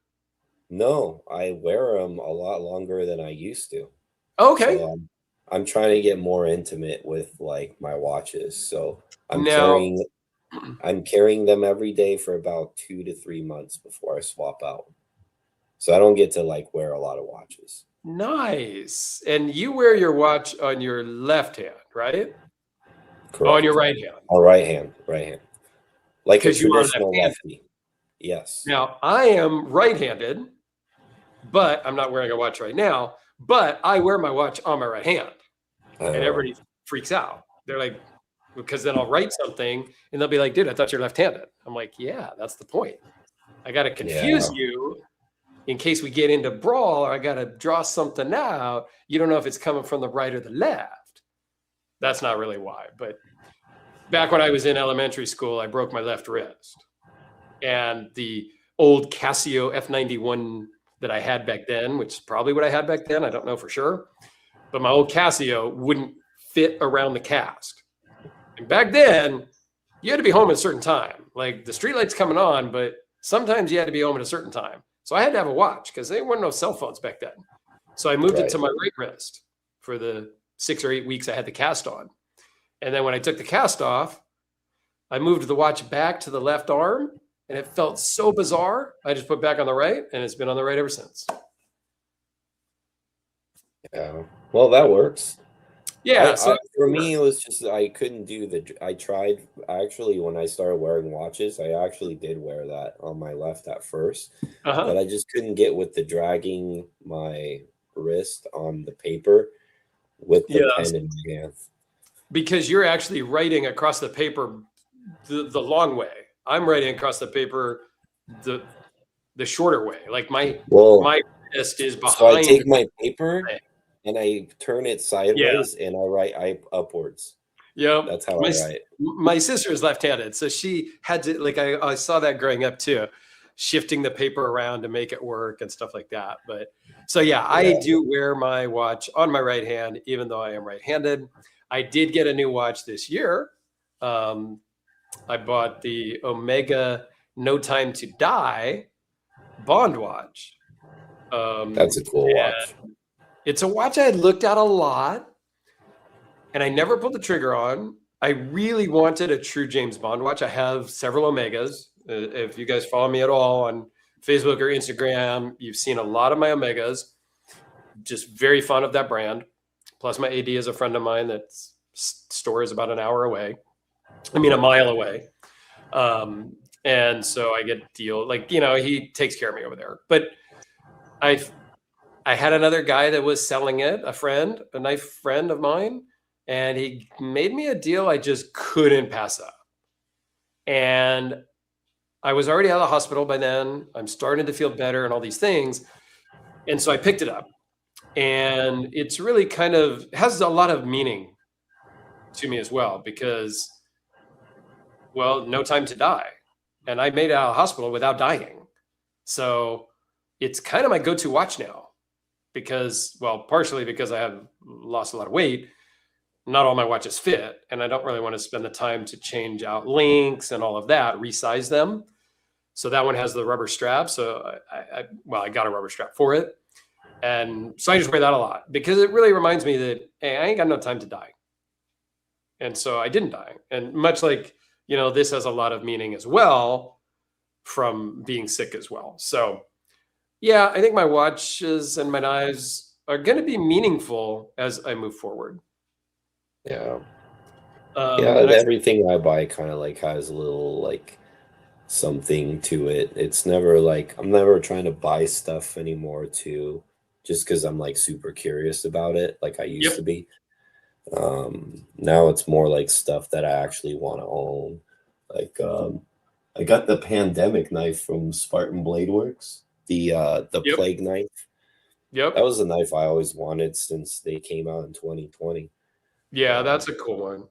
No, I wear them a lot longer than I used to. Okay. So I'm trying to get more intimate with like my watches. So I'm carrying them every day for about 2 to 3 months before I swap out. So I don't get to like wear a lot of watches. Nice. And you wear your watch on your left hand, right? Correct. Oh, on your right hand. On right hand. Like a you are traditional lefty. Yes. Now, I am right-handed, but I'm not wearing a watch right now, but I wear my watch on my right hand. And everybody freaks out. They're like, because then I'll write something and they'll be like, dude, I thought you're left-handed. I'm like, yeah, that's the point. I got to confuse you in case we get into brawl, or I got to draw something out. You don't know if it's coming from the right or the left. That's not really why. But back when I was in elementary school, I broke my left wrist. And the old Casio F91 that I had back then, which is probably what I had back then, I don't know for sure, but my old Casio wouldn't fit around the cast. And back then, you had to be home at a certain time. Like the streetlight's coming on, but sometimes you had to be home at a certain time. So I had to have a watch because there weren't no cell phones back then. So I moved it to my right wrist for the 6 or 8 weeks I had the cast on. And then when I took the cast off, I moved the watch back to the left arm, and it felt so bizarre. I just put it back on the right, and it's been on the right ever since. Yeah. Well, that works. Yeah. For me, it was just I couldn't do I tried actually when I started wearing watches. I actually did wear that on my left at first, but I just couldn't get with the dragging my wrist on the paper with the pen in my hand. Because you're actually writing across the paper the long way. I'm writing across the paper the shorter way. Like my wrist is behind. So I take my paper and I turn it sideways and I write upwards. Yeah, that's how I write. My sister is left-handed, so she had to like I saw that growing up too, shifting the paper around to make it work and stuff like that. But so I do wear my watch on my right hand, even though I am right-handed. I did get a new watch this year. I bought the Omega No Time to Die Bond watch. That's a cool watch. It's a watch I had looked at a lot, and I never pulled the trigger on. I really wanted a true James Bond watch. I have several Omegas. If you guys follow me at all on Facebook or Instagram, you've seen a lot of my Omegas. Just very fond of that brand. Plus, my AD is a friend of mine that's store is about a mile away. And so I get deal he takes care of me over there. But I had another guy that was selling it, a knife friend of mine, and he made me a deal I just couldn't pass up. And I was already out of the hospital by then. I'm starting to feel better and all these things. And so I picked it up. And it's really has a lot of meaning to me as well, because, no time to die. And I made it out of the hospital without dying. So it's kind of my go-to watch now. Because, partially because I have lost a lot of weight, not all my watches fit, and I don't really want to spend the time to change out links and all of that, resize them. So that one has the rubber strap. So I got a rubber strap for it. And so I just wear that a lot because it really reminds me that, hey, I ain't got no time to die. And so I didn't die. And much like, this has a lot of meaning as well from being sick as well. So yeah, I think my watches and my knives are going to be meaningful as I move forward. Yeah. Yeah, Everything I buy kind of like has a little like something to it. It's never like I'm never trying to buy stuff anymore too, just because I'm like super curious about it, like I used to be. Now it's more like stuff that I actually want to own. Like I got the pandemic knife from Spartan Blade Works, the plague knife. Yep. That was a knife I always wanted since they came out in 2020. Yeah, that's a cool one.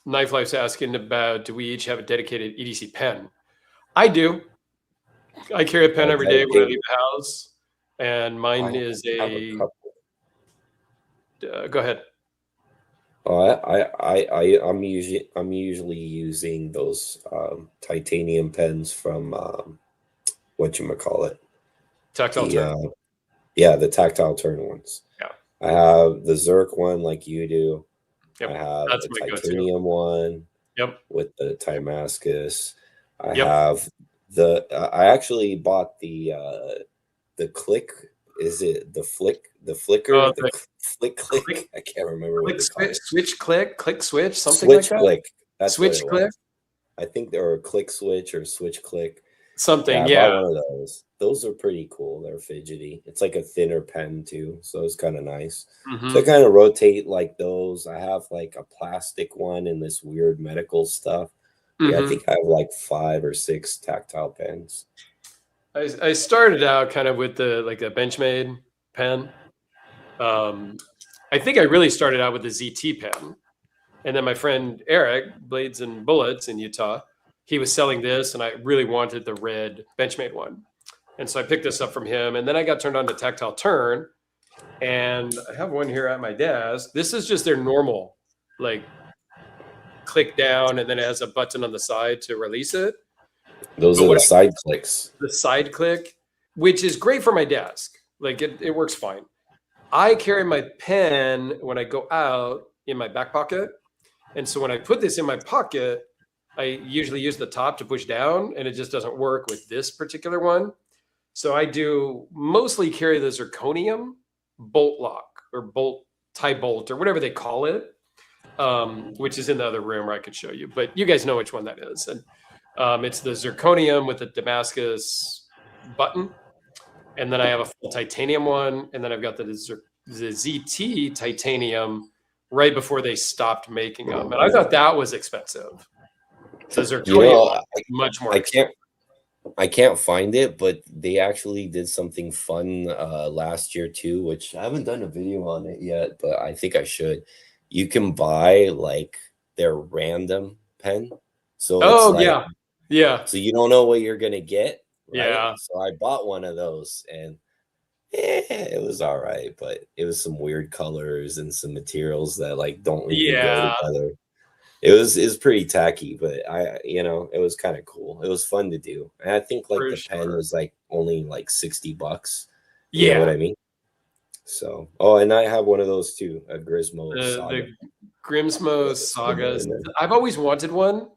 Knife Life's asking about, do we each have a dedicated EDC pen? I do. I carry a pen every day when I leave the house, and mine is a go ahead. I'm usually using those titanium pens from whatchamacallit? Tactile turn. The tactile turn ones. Yeah. I have the Zerk one like you do. Yep. I have That's the my titanium one. Yep. With the Damascus. I have I actually bought the click. Is it the flicker? The flick click? I can't remember what it's called. Switch click switch, something switch like that. Click. That's switch click. I think they were click switch or switch click. Something, I bought one of those. Those are pretty cool. They're fidgety. It's like a thinner pen too, so it's kind of nice. So I kind of rotate like those. I have like a plastic one and this weird medical stuff. Yeah, I think I have like 5 or 6 tactile pens. I started out kind of with a Benchmade pen. I think I really started out with the ZT pen, and then my friend Eric, Blades and Bullets in Utah, he was selling this, and I really wanted the red Benchmade one. And so I picked this up from him, and then I got turned on to Tactile Turn, and I have one here at my desk. This is just their normal, like, click down, and then it has a button on the side to release it. Those are the side clicks. The side click, which is great for my desk. Like, it works fine. I carry my pen when I go out in my back pocket, and so when I put this in my pocket, I usually use the top to push down, and it just doesn't work with this particular one. So I do mostly carry the zirconium bolt lock or tie bolt or whatever they call it, which is in the other room where I could show you. But you guys know which one that is. And it's the zirconium with the Damascus button. And then I have a full titanium one. And then I've got the ZT titanium right before they stopped making them. And I thought that was expensive. The zirconium much more expensive. I can't find it, but they actually did something fun last year too, which I haven't done a video on it yet, but I think I should. You can buy like their random pen. So yeah. So you don't know what you're gonna get. Right? Yeah. So I bought one of those, and it was all right, but it was some weird colors and some materials that like don't even go together. It was pretty tacky, but it was kind of cool. It was fun to do. And I think like the pen was like only like $60. You know what I mean? So, and I have one of those too, a Grismo Saga. The Grimsmo Sagas. I've always wanted one.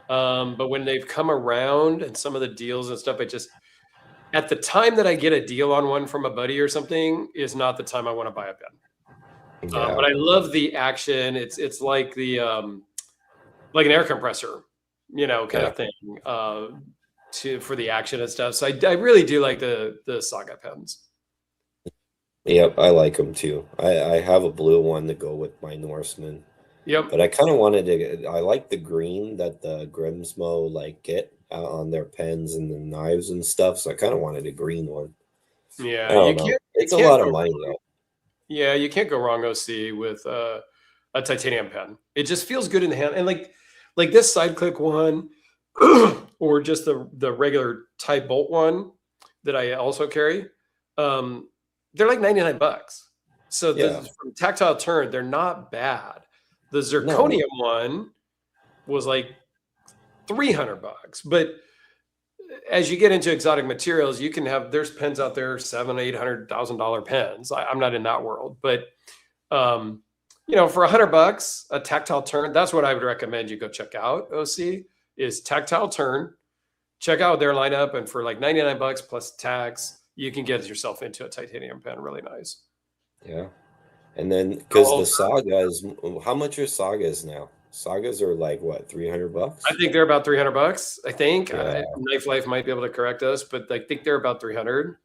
But when they've come around and some of the deals and stuff, at the time that I get a deal on one from a buddy or something is not the time I want to buy a pen. But I love the action. It's like the like an air compressor, kind of thing for the action and stuff. So I really do like the Saga pens. Yep, I like them too. I have a blue one to go with my Norseman. Yep. But I kind of wanted to. I like the green that the Grimsmo like get on their pens and the knives and stuff. So I kind of wanted a green one. Yeah, it's a lot of money though. Yeah, you can't go wrong, OC, with a titanium pen. It just feels good in the hand. And like this side click one, or just the regular tie bolt one that I also carry, they're like $99. So from Tactile Turn, they're not bad. The zirconium one was like $300, but as you get into exotic materials, you can have, there's pens out there, $700,000-$800,000 pens. I'm not in that world, but you know, for $100, a tactile turn, that's what I would recommend you go check out. OC is tactile turn. Check out their lineup, and for like $99 plus tax, you can get yourself into a titanium pen. Really nice. Yeah. And then because the Sagas, how much are Sagas now? Sagas are like what, $300? I think they're about $300. I think Yeah. Knife Life might be able to correct us, but I think they're about 300.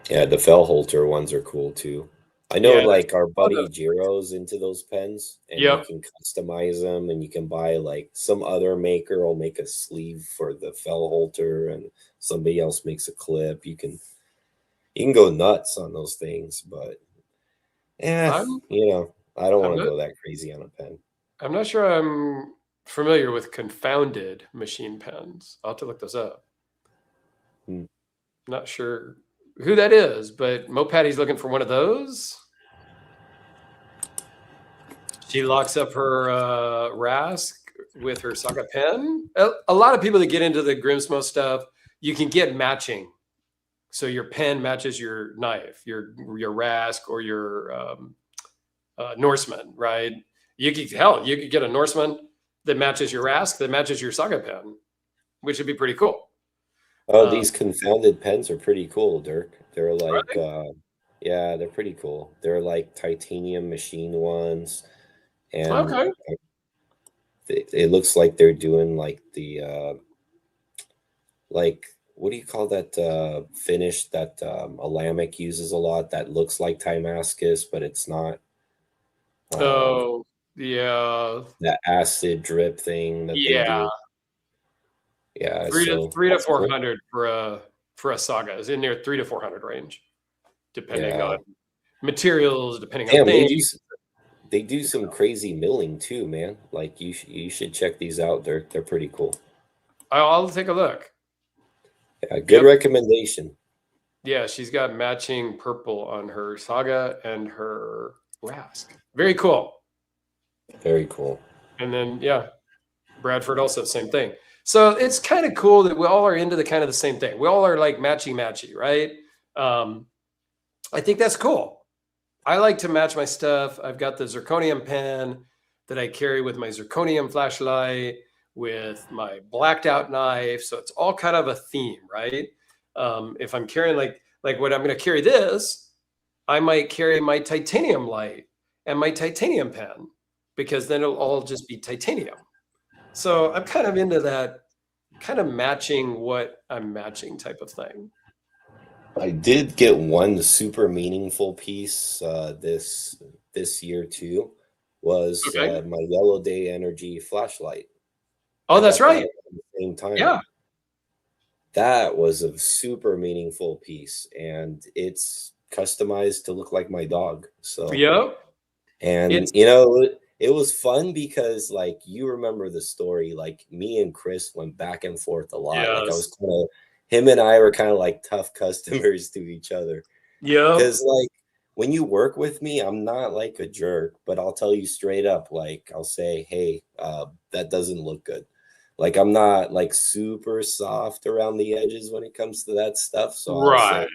Yeah, the Fellholter ones are cool too. I know, Yeah, like our buddy Jiro's into those pens, and Yep. you can customize them, and you can buy like some other maker will make a sleeve for the Fellholter, and somebody else makes a clip. You can go nuts on those things, but yeah, you know, I don't want to go that crazy on a pen. I'm not sure I'm familiar with confounded machine pens. I'll have to look those up. Not sure who that is, but Mopatty's looking for one of those. She locks up her Rask with her Saga pen. A lot of people that get into the Grimsmo stuff, you can get matching. So your pen matches your knife, your Rask or your Norseman, right? You could get a Norseman that matches your Rask, that matches your Saga pen, which would be pretty cool. Oh, these confounded pens are pretty cool, Dirk. They're like, yeah, they're pretty cool. They're like titanium machine ones, and it looks like they're doing like the like, what do you call that finish that Alamic uses a lot that looks like Timascus, but it's not. Oh, yeah. That acid drip thing that they do. Yeah, three to 400 for a Saga is in their 300 to 400 range, depending on materials, depending on things. They do some crazy milling too, man. Like you should check these out. They're pretty cool. I'll take a look. Yeah, good recommendation. Yeah, she's got matching purple on her Saga and her Rask. Very cool. Very cool. And then Bradford also same thing. So it's kind of cool that we all are into the kind of the same thing. We all are like matchy, right? I think that's cool. I like to match my stuff. I've got the zirconium pen that I carry with my zirconium flashlight, with my blacked out knife. So it's all kind of a theme, right? If I'm carrying like what I'm going to carry this, I might carry my titanium light and my titanium pen, because then it'll all just be titanium. So I'm kind of into that kind of matching what I'm matching type of thing. I did get one super meaningful piece this year too, was my Yellow Day Energy flashlight. Oh, that's right. At the same time. Yeah. That was a super meaningful piece, and it's customized to look like my dog. So and you know, it was fun because, like, you remember the story, like me and Chris went back and forth a lot. Like I was him and I were kind of like tough customers to each other. Yeah. Because like when you work with me, I'm not like a jerk, but I'll tell you straight up, like I'll say, hey, that doesn't look good. Like I'm not like super soft around the edges when it comes to that stuff. So I'll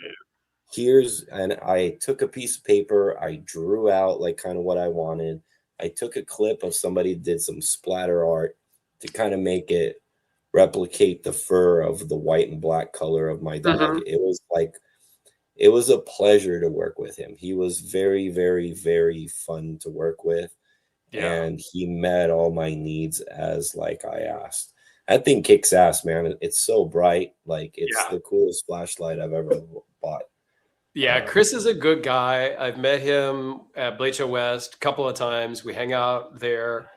say, and I took a piece of paper, I drew out like kind of what I wanted. I took a clip of somebody did some splatter art to kind of make it replicate the fur of the white and black color of my dog. It was a pleasure to work with him. He was very, very, very fun to work with. And he met all my needs as like I asked. That thing kicks ass, man. It's so bright. Like it's the coolest flashlight I've ever bought. Yeah, Chris is a good guy. I've met him at Blade Show West a couple of times. We hang out there.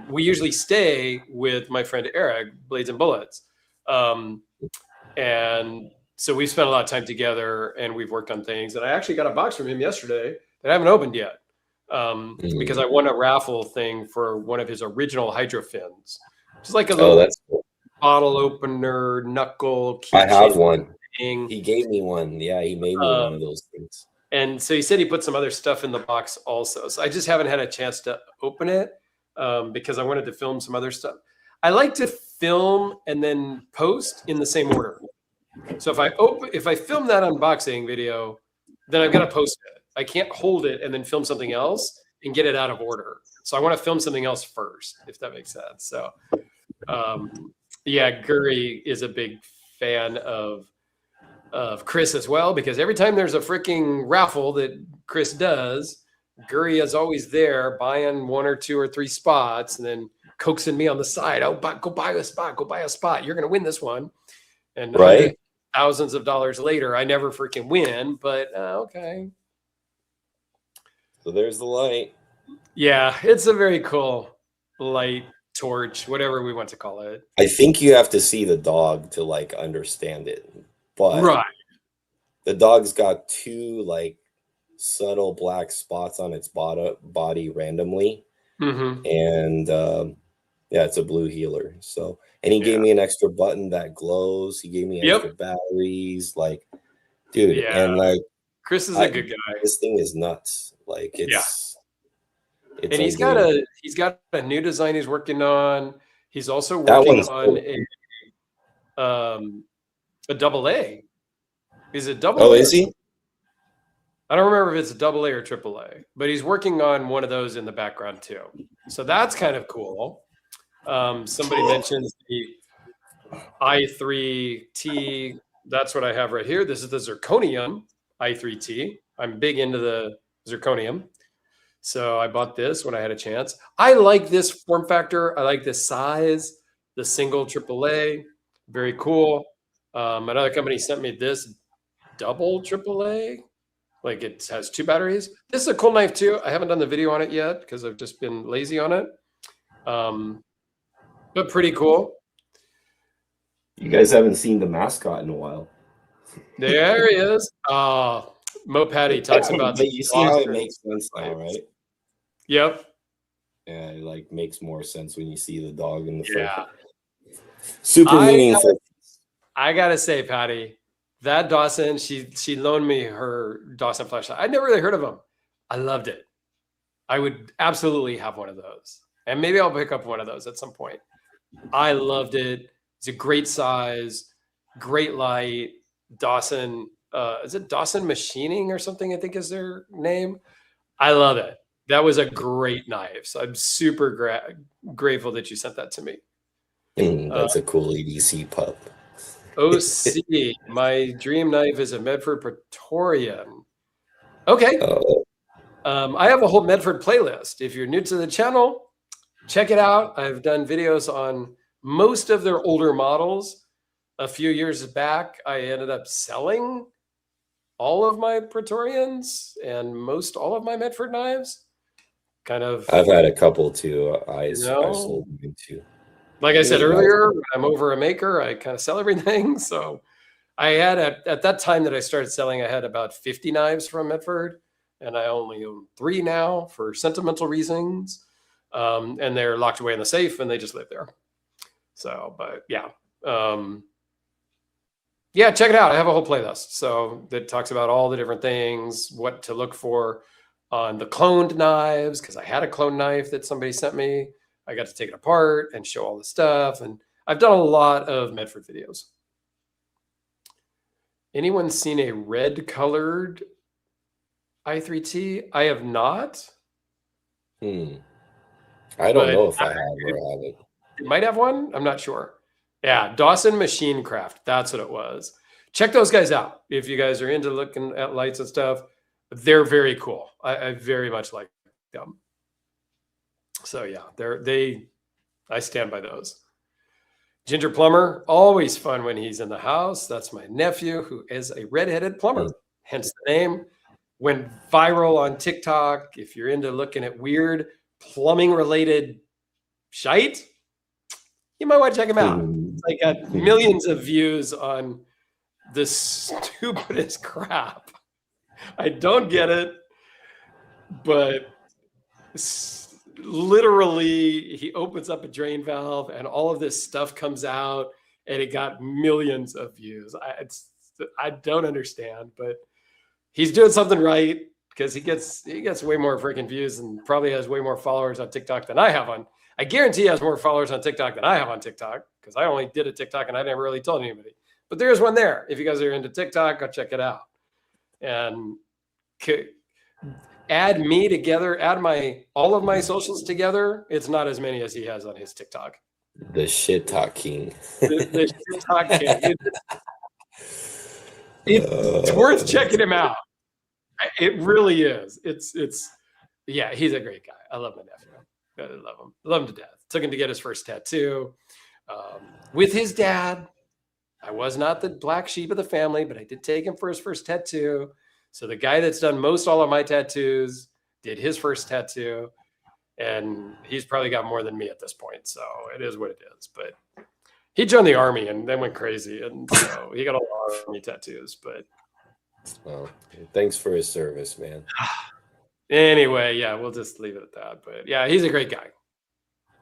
We usually stay with my friend Eric, Blades and Bullets. And so we've spent a lot of time together, and we've worked on things. And I actually got a box from him yesterday that I haven't opened yet, because I won a raffle thing for one of his original hydro fins. It's like a little bottle opener, knuckle. I have one. He gave me one. Yeah, he made me one of those things. And so he said he put some other stuff in the box also. So I just haven't had a chance to open it because I wanted to film some other stuff. I like to film and then post in the same order. So if I film that unboxing video, then I've got to post it. I can't hold it and then film something else and get it out of order. So I want to film something else first, if that makes sense. So yeah, Guri is a big fan of Chris as well, because every time there's a freaking raffle that Chris does, Guri is always there buying 1 or 2 or 3 spots and then coaxing me on the side. Oh, go buy a spot. You're going to win this one. And Right. thousands of dollars later, I never freaking win, but okay. So there's the light. Yeah, it's a very cool light, torch, whatever we want to call it. I think you have to see the dog to like understand it. But Right. the dog's got 2 like subtle black spots on its body randomly. Mm-hmm. And yeah, it's a blue healer. So, and he gave me an extra button that glows. He gave me extra batteries. Like, dude, and like Chris is a good guy. This thing is nuts. Like, it's and he's got a new design he's working on. He's also working on a double A. Is it double? Oh, is he? I don't remember if it's a double A or triple A, but he's working on one of those in the background too. So that's kind of cool. Somebody mentions the i3T. That's what I have right here. This is the zirconium i3T. I'm big into the zirconium. So I bought this when I had a chance. I like this form factor. I like this size, the single AAA. Very cool. Another company sent me this double AAA. Like it has 2 batteries. This is a cool knife too. I haven't done the video on it yet because I've just been lazy on it. But pretty cool. You guys haven't seen the mascot in a while. There he is. Mo Patty talks about but you see how it makes sense now, right? Yep. Yeah, it like makes more sense when you see the dog in the front. Yeah. Super meaningful. I gotta say, Patty, that Dawson, she loaned me her Dawson flashlight. I'd never really heard of him. I loved it. I would absolutely have one of those. And maybe I'll pick up one of those at some point. I loved it. It's a great size, great light. Dawson, is it Dawson Machining or something? I think is their name. I love it. That was a great knife. So I'm super grateful that you sent that to me. That's a cool EDC pup. OC, my dream knife is a Medford Praetorian. Okay. I have a whole Medford playlist. If you're new to the channel, check it out. I've done videos on most of their older models. A few years back, I ended up selling all of my Praetorians and all of my Medford knives. Kind of. I've had a couple too. I sold them too. Like I said earlier, when I'm over a maker, I kind of sell everything. So I had at that time that I started selling, I had about 50 knives from Medford, and I only own 3 now for sentimental reasons. And they're locked away in the safe and they just live there. So, but yeah. Yeah, check it out. I have a whole playlist. So that talks about all the different things, what to look for on the cloned knives, because I had a clone knife that somebody sent me. I got to take it apart and show all the stuff. And I've done a lot of Medford videos. Anyone seen a red colored i3T? I have not. I don't know if I have or haven't. It might have one. I'm not sure. Yeah, Dawson Machine Craft. That's what it was. Check those guys out. If you guys are into looking at lights and stuff, they're very cool. I very much like them. So yeah, I stand by those. Ginger Plumber, always fun when he's in the house. That's my nephew who is a redheaded plumber, hence the name. Went viral on TikTok. If you're into looking at weird plumbing related shite, you might want to check him out. I got millions of views on the stupidest crap. I don't get it, but literally he opens up a drain valve and all of this stuff comes out and it got millions of views. I don't understand, but he's doing something right because he gets way more freaking views and probably has way more followers on TikTok than I have on. I guarantee he has more followers on TikTok than I have on TikTok, because I only did a TikTok and I never really told anybody. But there's one there. If you guys are into TikTok, go check it out. And add me together, add all of my socials together. It's not as many as he has on his TikTok. The shit talk king. The shit talk king. It's worth checking him out. It really is. Yeah, he's a great guy. I love my nephew. I love him. Love him to death. Took him to get his first tattoo with his dad. I was not the black sheep of the family, but I did take him for his first tattoo. So the guy that's done all of my tattoos did his first tattoo, and he's probably got more than me at this point. So it is what it is. But he joined the army and then went crazy, and so he got all the army tattoos. But well, thanks for his service, man. Anyway, yeah, we'll just leave it at that. But yeah, he's a great guy.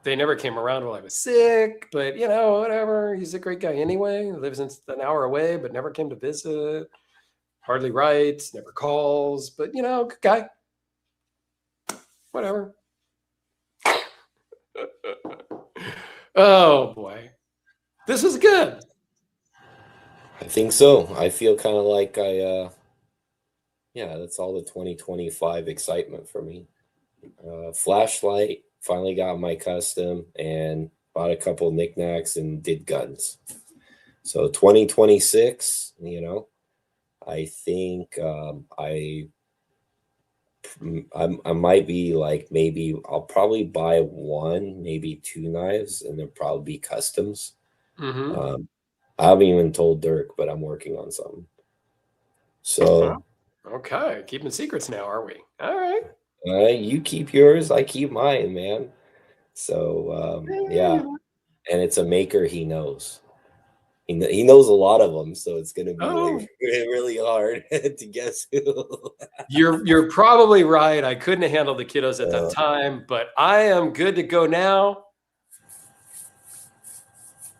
They never came around while I was sick, but whatever. He's a great guy anyway. He lives an hour away, but never came to visit. Hardly writes, never calls, but good guy. Whatever. Oh boy. This was good. I think so. I feel kind of like that's all the 2025 excitement for me. Flashlight, finally got my custom and bought a couple of knickknacks and did guns. So 2026, I think I might be like, maybe I'll probably buy 1, maybe 2 knives, and they'll probably be customs. Mm-hmm. I haven't even told Dirk, but I'm working on something. So okay, keeping secrets now, are we? All right. You keep yours, I keep mine, man. So yeah, and it's a maker he knows. He knows a lot of them, so it's gonna be like really hard to guess who. You're probably right. I couldn't handle the kiddos at that time, but I am good to go now.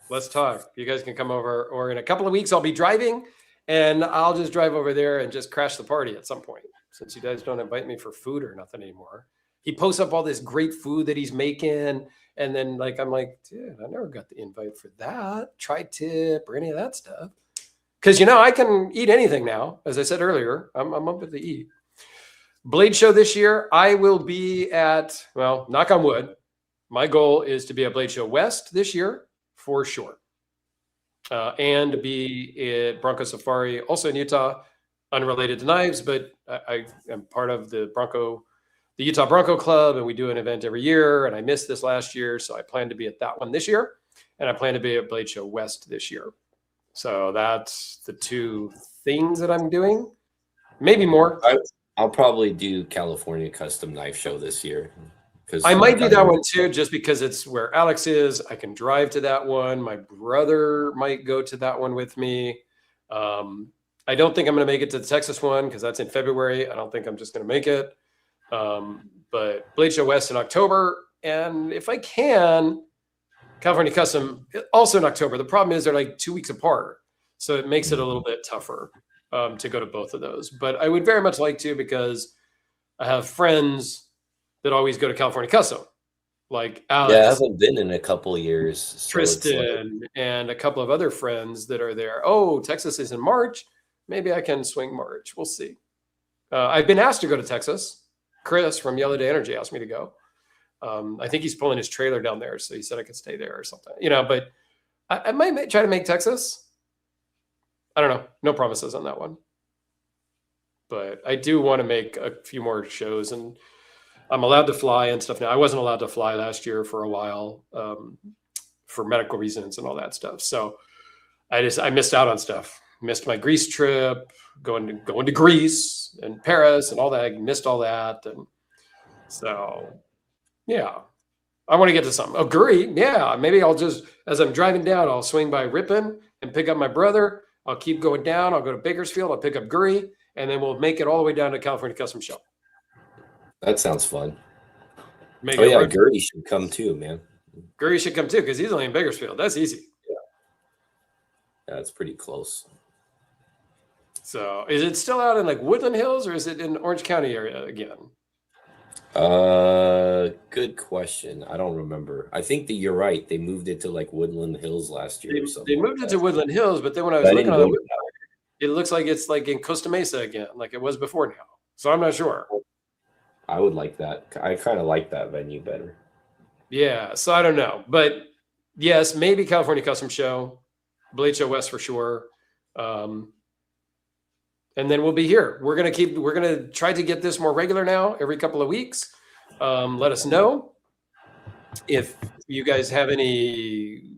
Let's talk. You guys can come over, or in a couple of weeks I'll be driving, and I'll just drive over there and just crash the party at some point, since you guys don't invite me for food or nothing anymore. He posts up all this great food that he's making, and then I'm like, dude, I never got the invite for that, tri-tip or any of that stuff. Because I can eat anything now. As I said earlier, I'm up with the eat. Blade show this year, I will be at, well, knock on wood, my goal is to be at Blade Show West this year for sure. And be at Bronco Safari, also in Utah, unrelated to knives, but I am part of the Utah Bronco Club, and we do an event every year, and I missed this last year, so I plan to be at that one this year, and I plan to be at Blade Show West this year. So that's the 2 things that I'm doing, maybe more. I'll probably do California Custom Knife Show this year. I might do that one too, just because it's where Alex is. I can drive to that one. My brother might go to that one with me. I don't think I'm going to make it to the Texas one because that's in February. I don't think I'm just going to make it. But Blade Show West in October. And if I can, California Custom also in October. The problem is they're like 2 weeks apart. So it makes it a little bit tougher to go to both of those. But I would very much like to, because I have friends that always go to California Custom, like Alex. Yeah, I haven't been in a couple of years. So Tristan and a couple of other friends that are there. Oh, Texas is in March. Maybe I can swing March. We'll see. I've been asked to go to Texas. Chris from Yellow Day Energy asked me to go. I think he's pulling his trailer down there, so he said I could stay there or something. But I might try to make Texas. I don't know. No promises on that one. But I do want to make a few more shows, and I'm allowed to fly and stuff now. I wasn't allowed to fly last year for a while for medical reasons and all that stuff. So I missed out on stuff. Missed my Greece trip, going to Greece and Paris and all that. I missed all that. And so, yeah, I want to get to something. Oh, Guri, yeah, maybe I'll just, as I'm driving down, I'll swing by Ripon and pick up my brother. I'll keep going down. I'll go to Bakersfield. I'll pick up Guri, and then we'll make it all the way down to California Custom Show. That sounds fun. Guri should come too, man. Guri should come too, because he's only in Bakersfield. That's easy. Yeah, it's pretty close. So is it still out in Woodland Hills, or is it in Orange County area again? Good question. I don't remember. I think that you're right. They moved it to like Woodland Hills last year or They something like moved it to that. Woodland Hills, but then when I But was I looking didn't on the go to website, it looks like it's like in Costa Mesa again, like it was before now. So I'm not sure. that. I would like that. I kind of like that venue better. Yeah, so I don't know, but yes, maybe California Custom Show, Blade Show West for sure, and then we'll be here. We're gonna try to get this more regular now, every couple of weeks. Let us know if you guys have any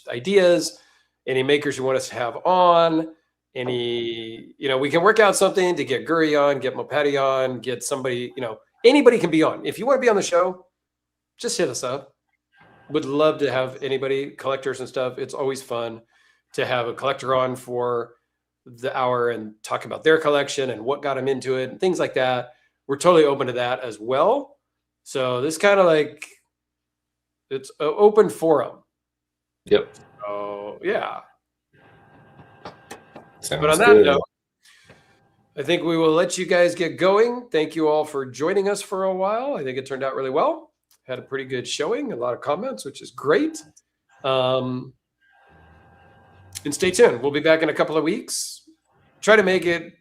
ideas, any makers you want us to have on, any, we can work out something to get Guri on, get Mopati on, get somebody, anybody can be on. If you want to be on the show, just hit us up. Would love to have anybody, collectors and stuff. It's always fun to have a collector on for the hour and talk about their collection and what got them into it and things like that. We're totally open to that as well. So this kind of like, it's an open forum. Yep. So yeah. Sounds but on that good. note, I think we will let you guys get going. Thank you all for joining us for a while. I think it turned out really well. Had a pretty good showing, a lot of comments, which is great. And stay tuned. We'll be back in a couple of weeks. Try to make it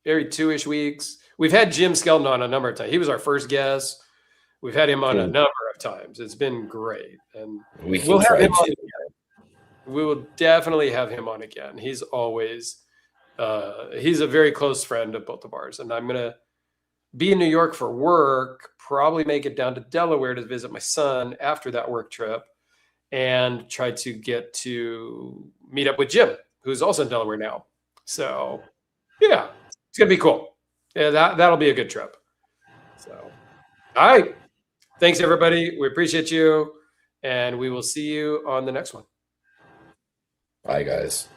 every 2-ish weeks. We've had Jim Skelton on a number of times. He was our first guest. We've had him on a number of times. It's been great. And we'll have him on again. We will definitely have him on again. He's always, he's a very close friend of both of ours. And I'm going to be in New York for work, probably make it down to Delaware to visit my son after that work trip, and try to get to meet up with Jim, who's also in Delaware now. So yeah, it's going to be cool. Yeah, that'll be a good trip. So, all right. Thanks, everybody. We appreciate you, and we will see you on the next one. Bye, guys.